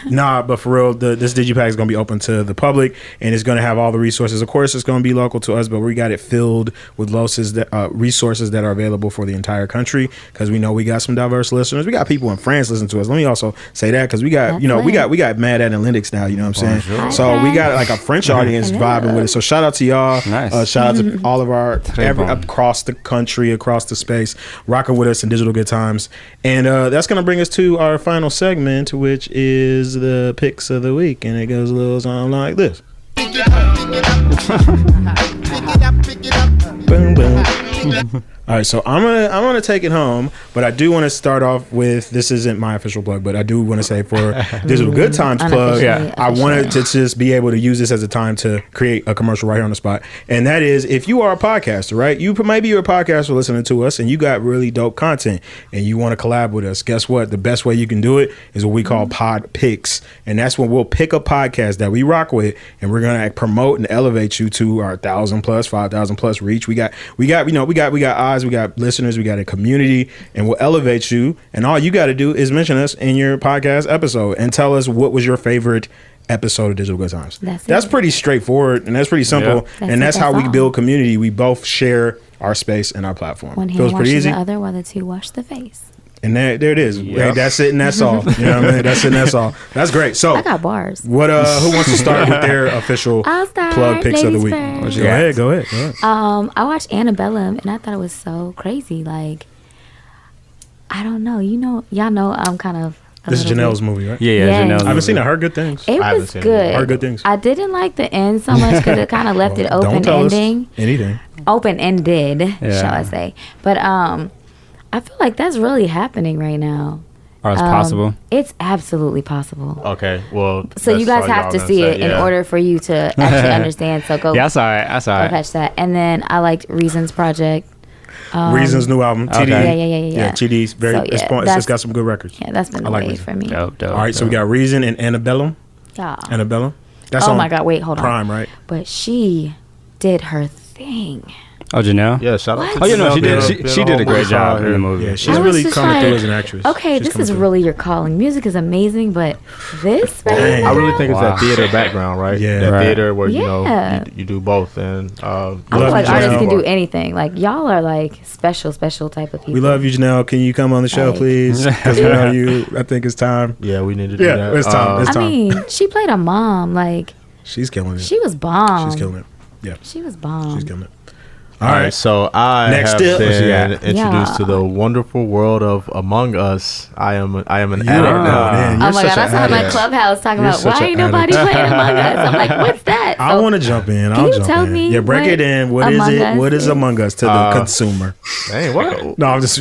A: But for real, this DigiPack is going to be open to the public, and it's going to have all the resources. Of course, it's going to be local to us, but we got it filled with resources that are available for the entire country, because we know we got some diverse listeners. We got people in France listening to us. Let me also say that, because we got we got mad analytics now. You know what I'm saying? So we got like a French audience vibing with it. So shout out to y'all.
C: Nice.
A: Shout out to all of our across the country, across the space, rocking with us in Digital Good Times. And that's going to bring us to our final segment, which is the picks of the week, and it goes a little something like this. Boom, boom. All right, so I'm gonna take it home, but I do want to start off with, this isn't my official plug, but I do want to say for Digital Good Times plug, I wanted to just be able to use this as a time to create a commercial right here on the spot, and that is, if you are a podcaster, right? Maybe you're a podcaster listening to us, and you got really dope content, and you want to collab with us. Guess what? The best way you can do it is what we call pod picks, and that's when we'll pick a podcast that we rock with, and we're gonna promote and elevate you to our 1,000 plus, 5,000 plus reach. We got eyes, we got listeners, we got a community, and we'll elevate you. And all you got to do is mention us in your podcast episode and tell us what was your favorite episode of Digital Good Times. That's pretty straightforward, and that's pretty simple.
B: Yeah.
A: And that's how we
B: all.
A: build community. We both share our space and our platform.
B: One hand
A: Feels pretty
B: washes
A: easy.
B: the other while the two wash the face.
A: And there it is. Hey, that's it, and that's all. You know what I mean? That's it, and that's all. That's great. So
B: I got bars.
A: What? Who wants to start with their official
B: I'll start.
A: plug picks of the week?
B: Ladies
A: Go ahead.
B: I watched Antebellum, and I thought it was so crazy. Like, I don't know. Y'all know I'm kind of.
A: This is Janelle's movie, right?
C: Yeah, Janelle's
A: I haven't seen it. I heard good things.
B: It was good.
A: I heard good things.
B: I didn't like the end so much because it kind of left it open
A: Don't tell
B: ending.
A: us anything.
B: Open ended,
C: Yeah.
B: shall I say? But I feel like that's really happening right now.
C: Or it's possible.
B: It's absolutely possible.
D: Okay, well.
B: So you guys have to see it in order for you to actually understand. So go.
C: Yeah, I saw it.
B: Go catch that. And then I liked Reasons Project.
A: Reasons new album. TD.
B: Yeah.
A: TD's very.
B: So,
A: it's got some good records.
B: Yeah, that's been the wave for me.
C: Dope.
A: All right, so we got Reason and Antebellum.
B: Yeah.
A: Antebellum. That's
B: Oh
A: on
B: my God! Wait, hold on.
A: Prime, right?
B: But she did her thing.
C: Oh, Janelle?
D: Yeah, shout out to
C: Oh, you know,
D: Janelle.
C: she did a great job in the movie.
A: Yeah, she's really coming through as an actress.
B: Okay,
A: She's
B: this
A: coming
B: is
A: through.
B: really your calling. Music is amazing, but this right
A: Dang.
B: now,
D: I really think it's that theater background, right?
A: Yeah.
D: That
A: Right.
D: theater where
B: Yeah.
D: you do both, and
B: I
A: love
B: feel like
A: you,
B: artists can
A: Janelle.
B: do anything. Like y'all are like special type of people.
A: We love you, Janelle. Can you come on the show,
B: Hey.
A: please? Because we know you. I think it's time.
D: Yeah, we need to do
A: Yeah,
D: that.
A: it's time. It's
B: I
A: time.
B: mean, she played a mom. Like
A: She's killing it.
B: she was bomb.
A: She's killing it. Yeah,
B: She was bomb.
A: she's killing it.
D: All right, so I
A: Next
D: have
A: step.
D: been
A: What
D: introduced to the wonderful world of Among Us. I am an addict now.
A: man,
B: Oh my
A: such
B: God! I
A: a
B: saw my
A: addict.
B: Clubhouse talking
A: You're
B: about
A: such
B: why
A: a
B: ain't nobody
A: addict.
B: playing Among Us. I'm like, what's that?
A: I want to jump in.
B: Can
A: I'll
B: you
A: jump
B: tell
A: in.
B: me
A: Yeah, break
B: what
A: it in. What is
B: Among
A: it?
B: Us
A: What is
B: is?
A: Among Us to the consumer?
D: Dang, what?
A: No, I'm just.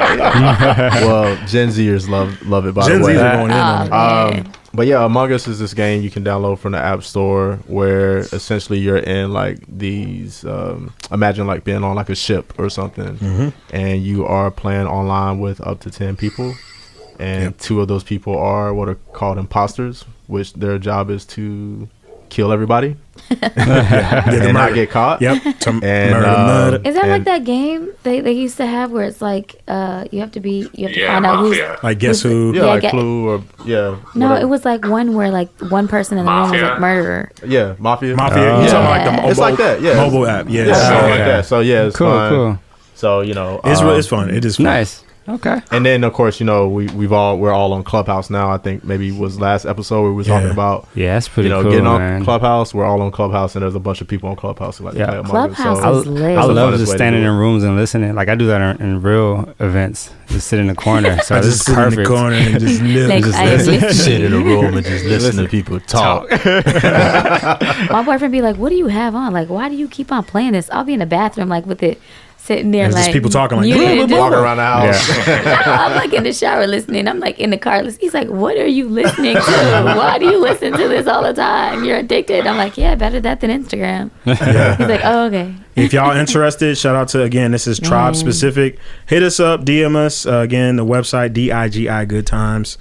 D: Well, Gen Zers love it, by
A: Gen
D: the way.
A: Zers are going in on it.
D: But yeah, Among Us is this game you can download from the App Store where essentially you're in like these, imagine like being on like a ship or something, and you are playing online with up to 10 people. and 2 of those people are what are called imposters, which their job is to kill everybody and not get caught.
A: Yep.
D: And,
B: Is that like that game they used to have where it's like you have to find out who's
A: like guess who?
D: Yeah, like Clue or
B: No,
D: whatever.
B: it was like one where like one person in the room was like murderer.
D: Yeah, Mafia.
A: You talking about like the
D: it's like that. Yeah,
A: mobile app. Yeah,
D: something like that. So yeah, it's fun.
C: Cool.
D: So
A: it's fun. It is fun.
C: Nice. Okay.
D: And then of course we're all on Clubhouse now. I think maybe it was last episode we were talking about.
C: Yeah, that's pretty cool.
D: Getting on
C: man.
D: Clubhouse. We're all on Clubhouse, and there's a bunch of people on Clubhouse who like to play Among Us.
B: Clubhouse is lit.
C: I love just standing in rooms and listening. Like I do that in real events. Just sit in the corner. So
A: I
C: this
A: just
C: is
A: sit
C: perfect.
A: in the corner and just listen.
D: Sit in a room and just listen to people talk.
B: My boyfriend be like, "What do you have on? Like, why do you keep on playing this?" I'll be in the bathroom like with it. Sitting there,
A: There's
B: like
A: just people talking like
D: walking around the house.
B: I'm like in the shower listening. I'm like in the car listening. He's like, "What are you listening to? Why do you listen to this all the time? You're addicted." I'm like, "Yeah, better that than Instagram." He's like, .Oh, okay."
A: If y'all interested, shout out to again. This is Tribe specific. Hit us up, DM us again. The website digigoodtimes.com.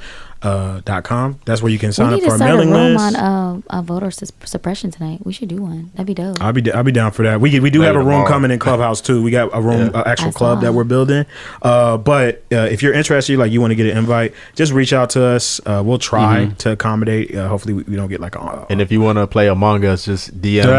A: That's where you can sign up for our mailing list.
B: We need to start a room on voter suppression tonight. We should do one. That'd be dope.
A: I'll be down for that. We do have a room coming in Clubhouse too. We got a room, actual club that we're building. But if you're interested, like you want to get an invite, just reach out to us. We'll try to accommodate. Hopefully we don't get like
D: and if you want to play Among Us, just DM me.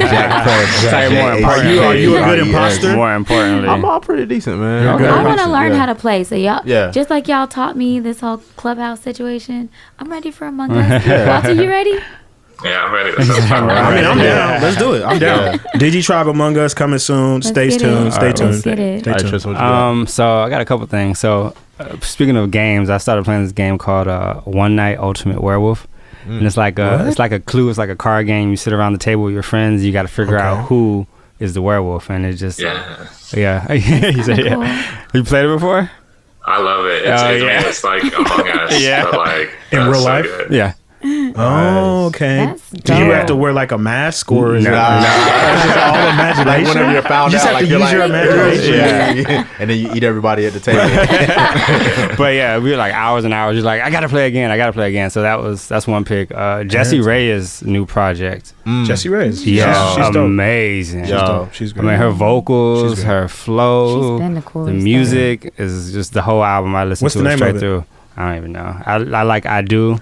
D: Jack Press.
A: Are you a good imposter?
C: More importantly,
D: I'm all pretty decent, man.
B: I want to learn how to play. So y'all, just like y'all taught me this whole Clubhouse situation, I'm ready for Among Us. Walter, you ready?
E: Yeah, I'm ready. I'm
A: down. Let's do it. I'm down. DigiTribe Among Us coming soon. Stay tuned. Stay tuned. Stay tuned.
C: So I got a couple things. So speaking of games, I started playing this game called One Night Ultimate Werewolf. And it's like a Clue. It's like a card game. You sit around the table with your friends. You got to figure out who is the werewolf, and it just You said,
B: cool.
C: You played it before?
E: I love it. It's like Among Us, but like
A: in real life.
E: Good.
C: Yeah.
A: Oh, okay.
B: That's
A: Do you have to wear like a mask or is it
D: It's just all imagination? Like whenever you're found
A: you just
D: out,
A: have to use your imagination.
D: Yeah. And then you eat everybody at the table.
C: But yeah, we were like hours and hours. Just like I gotta play again. So that's one pick. Jessie Reyes' new project.
A: Jessie Reyes.
C: Yeah,
A: she's dope.
C: amazing.
A: She's dope. She's great.
C: I mean, her vocals, her flow,
B: She's been the
C: the
B: coolest
C: music is just the whole album. I listened
A: What's
C: to
A: the
C: it
A: name
C: straight
A: of it?
C: through. I don't even know. I like I Do.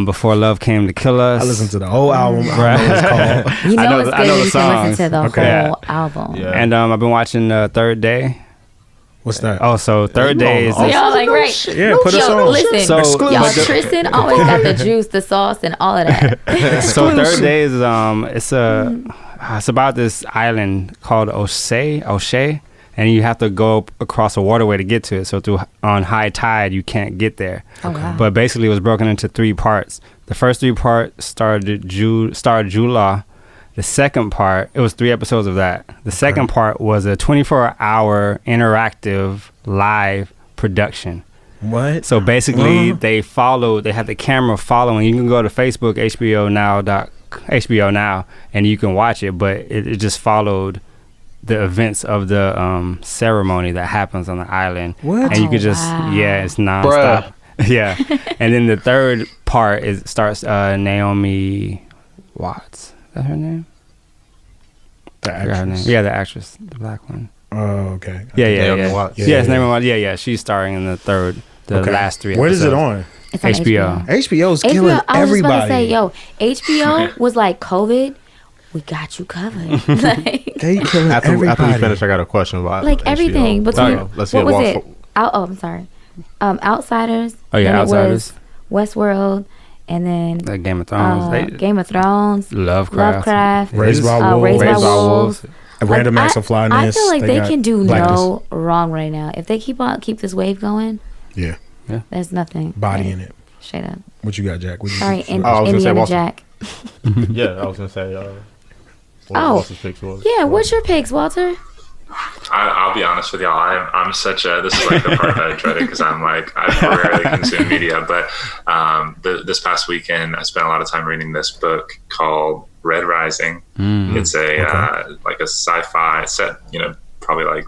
C: Before Love Came to Kill Us.
A: I listened to the whole album. I don't know what it's called.
B: You know it's good.
C: I know the
B: You can
C: songs.
B: listen to the whole album.
D: Yeah.
C: And I've been watching Third Day.
A: What's that?
C: Oh, so Third Day is
B: Y'all like right?
A: Yeah, put us on.
B: Listen,
C: So-
B: y'all
C: but the-
B: Tristan always got the juice, the sauce, and all of that.
C: So Third Day is it's about this island called O'Shea, and you have to go across a waterway to get to it. So on high tide you can't get there.
B: Oh, wow.
C: But basically it was broken into 3 parts. The first 3 parts starred Jula. The second part, it was 3 episodes of that. The second part was a 24-hour interactive live production.
A: What?
C: So basically, they had the camera following. You can go to Facebook, HBO Now, and you can watch it. But it just followed the events of the ceremony that happens on the island.
A: What?
C: And you could just, it's nonstop. Yeah. And then the third part starts Naomi Watts. Is that her name?
A: The
C: I forgot her name.
A: actress.
C: Yeah, the actress, the black one.
A: Oh, okay.
C: Yeah.
D: Naomi Watts.
C: Yes, Naomi Watts. Yeah. She's starring in the last 3 episodes.
A: Where is it on?
B: It's on
C: HBO.
A: HBO's killing
B: HBO, I was just about to
A: everybody.
B: say, HBO was like COVID. We got you covered. Like,
A: They killing
D: After we
A: everybody.
D: finish, I got a question about
B: like everything. Between
D: Let's
B: what
D: get
B: was it? I'm sorry. Outsiders.
C: Oh, yeah,
B: then it
C: Outsiders.
B: was Westworld, and then
C: Like Game of Thrones.
B: Game of Thrones,
C: Lovecraft.
A: Raised by Wolves.
B: Raised by Wolves.
A: A Random Acts of Flyness.
B: I feel like they
A: got
B: can do
A: Blacklist.
B: no wrong right now. If they keep this wave going,
A: Yeah.
B: there's nothing.
A: Body in it.
B: Straight up.
A: What you got, Jack? What you
B: Sorry,
D: I was gonna say
B: Indiana
D: Walter.
B: Jack.
D: Yeah, I was gonna say.
B: Yeah, what's your picks, Walter?
E: I'll be honest with y'all. I'm such a. This is like the part that I dreaded because I'm like I rarely consume media. But this past weekend, I spent a lot of time reading this book called Red Rising. It's like a sci-fi set, probably like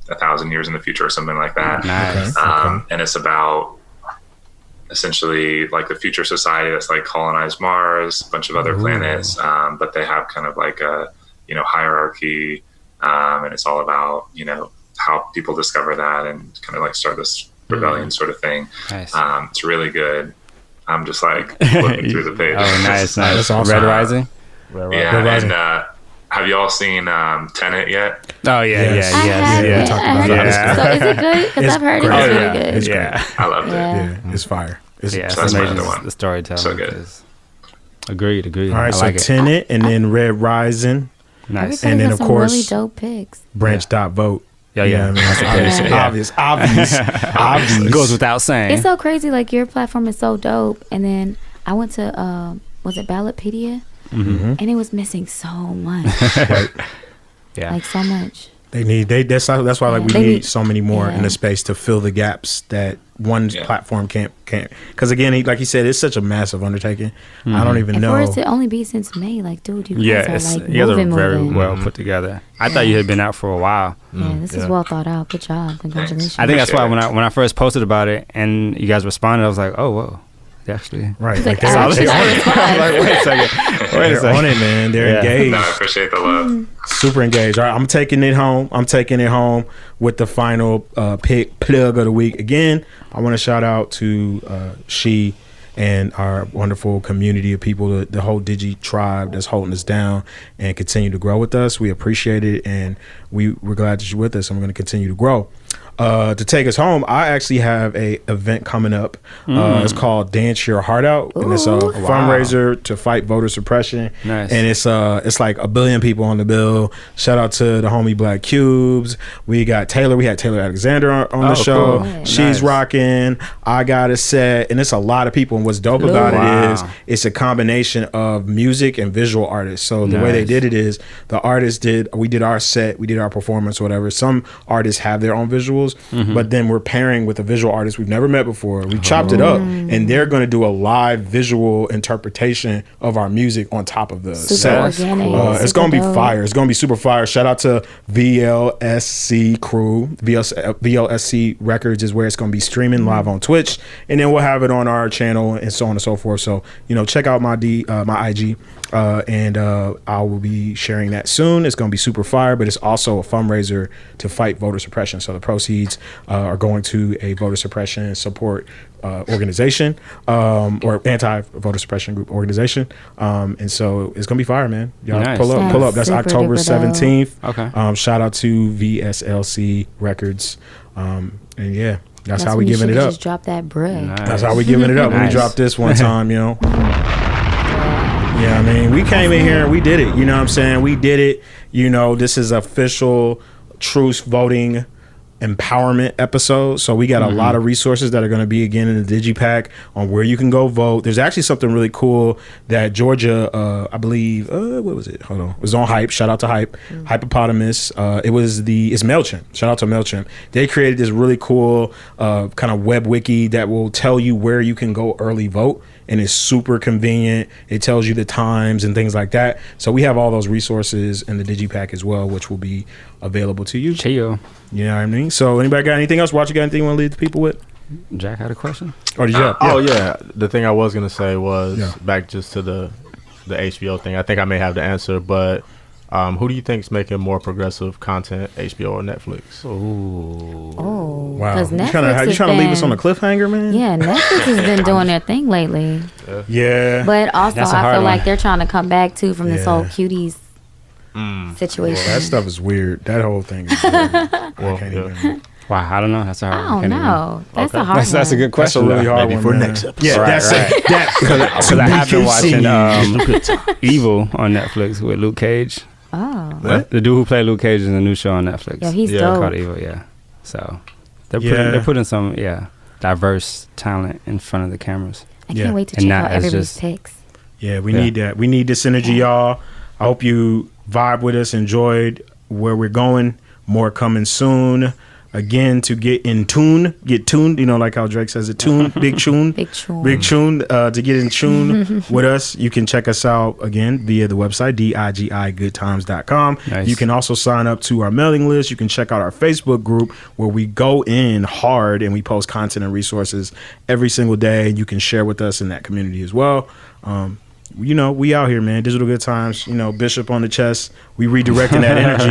E: 1,000 years in the future or something like that.
C: Nice.
E: And it's about essentially like the future society that's like colonized Mars, a bunch of other planets, but they have kind of like a, you know, hierarchy, and it's all about, you know, how people discover that and kind of like start this rebellion sort of thing.
C: Nice.
E: It's really good. I'm just like flipping through the page.
C: Oh, nice.
A: That's awesome.
C: Red Rising.
E: Yeah,
A: Red Rising.
E: and have y'all seen Tenet yet?
C: Oh
A: Yes.
C: yeah.
A: Talked about that.
B: So is it good? Because I've heard
A: great.
B: it's really
C: yeah.
B: good.
A: It's
C: Yeah.
E: I loved it.
B: Yeah.
A: It's fire. It's
C: Yeah,
E: So
C: it's
E: that's my
C: amazing.
E: other one.
C: The storytelling.
E: So good.
C: is- Agreed.
A: All right,
C: I
A: so
C: like it.
A: Tenet, and then Red Rising,
C: Nice.
B: Everybody
A: And then,
B: got
A: of
B: some
A: course,
B: really dope picks.
A: branch.vote.
C: Yeah.
A: You know what I mean? That's
B: Yeah.
A: obvious.
C: It goes without saying.
B: It's so crazy. Like your platform is so dope. And then I went to was it Ballotpedia?
A: Mm-hmm.
B: And it was missing so much.
C: Yeah.
B: Like so much.
A: That's why like we
B: They
A: need
B: need-
A: so many more in
B: yeah.
A: the space to fill the gaps that one platform can't. Because again, like he said, it's such a massive undertaking. I don't even
B: And
A: know.
B: for it to only be since May, like, dude, you
C: Yeah,
B: guys are like
C: you guys are
B: moving.
C: very well put together. I thought you had been out for a while.
B: Yeah, this is well thought out. Good job. Congratulations.
C: I think that's why when I first posted about it and you guys responded, I was like, oh, whoa. Actually,
A: right.
B: He's
A: Like
B: like,
A: they're,
B: I
A: they're,
C: I was like, wait a second.
A: they're on it, man. They're engaged.
E: No, I appreciate the love.
A: Super engaged. All right, I'm taking it home with the final plug of the week. Again, I want to shout out to she and our wonderful community of people, the whole Digi tribe that's holding us down and continue to grow with us. We appreciate it, and we're glad that you're with us, and we're going to continue to grow. To take us home, I actually have a event coming up. It's called Dance Your Heart Out, and it's a fundraiser to fight voter suppression.
C: Nice.
A: And it's like 1 billion people on the bill. Shout out to the homie Black Cubes. We had Taylor Alexander on the show.
C: Cool.
A: She's
C: Nice.
A: rocking. I got a set, and it's a lot of people. And what's dope about it is it's a combination of music and visual artists. So the way they did it is the artists we did our set, we did our performance, whatever. Some artists have their own visuals, but then we're pairing with a visual artist we've never met before. We chopped it up, and they're going to do a live visual interpretation of our music on top of the set.
B: Organic,
A: It's going to be fire. It's going to be super fire. Shout out to VLSC crew. VLSC Records is where it's going to be streaming live on Twitch, and then we'll have it on our channel and so on and so forth. So, check out my IG, and I will be sharing that soon. It's going to be super fire, but it's also a fundraiser to fight voter suppression. So the proceeds are going to a voter suppression support organization, or anti-voter suppression group organization. And so it's going to be fire, man. Y'all
C: Nice.
A: pull up. That's
B: Super
A: October
B: duper
A: 17th.
C: Okay.
A: Shout out to VSLC Records. And yeah, that's how we
B: when you
A: giving it
B: should
A: up.
B: Just drop that bread.
C: Nice.
A: That's how we giving it up. When we
C: Nice.
A: dropped this one time, Yeah, I mean, we came in here and we did it. You know what I'm saying? We did it. This is official truth voting empowerment episode. So we got a lot of resources that are going to be again in the Digipack on where you can go vote. There's actually something really cool that Georgia, I believe, what was it? Hold on. It was on Hype. Shout out to Hype. Hypopotamus. It's MailChimp. Shout out to MailChimp. They created this really cool kind of web wiki that will tell you where you can go early vote. And it's super convenient. It tells you the times and things like that. So we have all those resources in the Digipack as well, which will be available to you.
C: Chill.
A: You know what I mean? So anybody got anything else? Watch, you got anything you want to leave the people with?
C: Jack had a question?
A: Or did you have?
D: Oh yeah, the thing I was gonna say was back just to the HBO thing. I think I may have the answer, but who do you think is making more progressive content, HBO or Netflix?
B: Oh,
A: Wow.
B: because
A: You
B: Netflix
A: trying to leave us on a cliffhanger, man?
B: Yeah, Netflix has been doing their thing lately.
A: Yeah.
B: But also,
C: That's a
B: I
C: hard
B: feel
C: one.
B: like they're trying to come back too from this
A: Yeah.
B: whole cuties situation.
A: That stuff is weird. That whole thing is weird. I can't even.
C: Wow, I don't know. That's a hard
B: I
C: one.
B: don't
C: Can't even-
B: know. That's a hard one.
C: That's a good
A: That's a
C: question.
A: really hard
D: Maybe
A: one,
D: for
A: man.
D: next episode.
A: Yeah,
C: Right,
A: that's
C: right.
A: it.
C: Because I've been watching Evil on Netflix with Luke Cage.
B: Oh.
A: What?
C: The dude who played Luke Cage is in a new show on Netflix.
B: Yeah, he's
C: Called
B: dope.
C: Evil, yeah. So they're
A: Yeah.
C: putting some diverse talent in front of the cameras.
B: I
A: Yeah.
B: can't wait to
C: And
B: check
C: not
B: out
C: as
B: everybody's
C: just-
B: picks.
A: Yeah, we need that. We need this energy, y'all. I hope you vibe with us, enjoyed where we're going. More coming soon. again, to get tuned, you know, like how Drake says it, big tune, to get in tune with us. You can check us out again via the website, digigoodtimes.com.
C: Nice.
A: You can also sign up to our mailing list. You can check out our Facebook group where we go in hard and we post content and resources every single day. You can share with us in that community as well. You know, we out here, man. Digital Good Times, you know, Bishop on the chest. We redirecting that energy.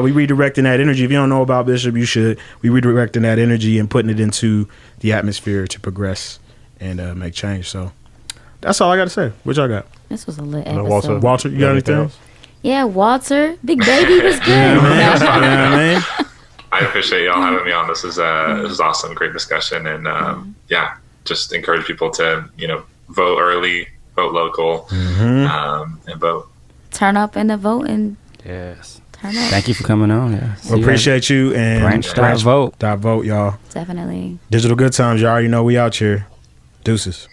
A: We redirecting that energy. If you don't know about Bishop, you should. We redirecting that energy and putting it into the atmosphere to progress and make change. So that's all I got to say. What y'all got?
B: This was a lit episode.
A: Walter, you got anything?
B: Yeah, Walter. Big baby was good.
A: Man.
E: I appreciate y'all having me on. This is awesome. Great discussion. And just encourage people to, you know, vote early, vote local, and vote.
B: Turn up in the vote and
C: yes.
B: Turn up.
C: Thank you for coming on. Yeah.
A: We appreciate you. And
C: branch.vote,
A: y'all.
B: Definitely.
A: Digital Good Times. You already know we out here. Deuces.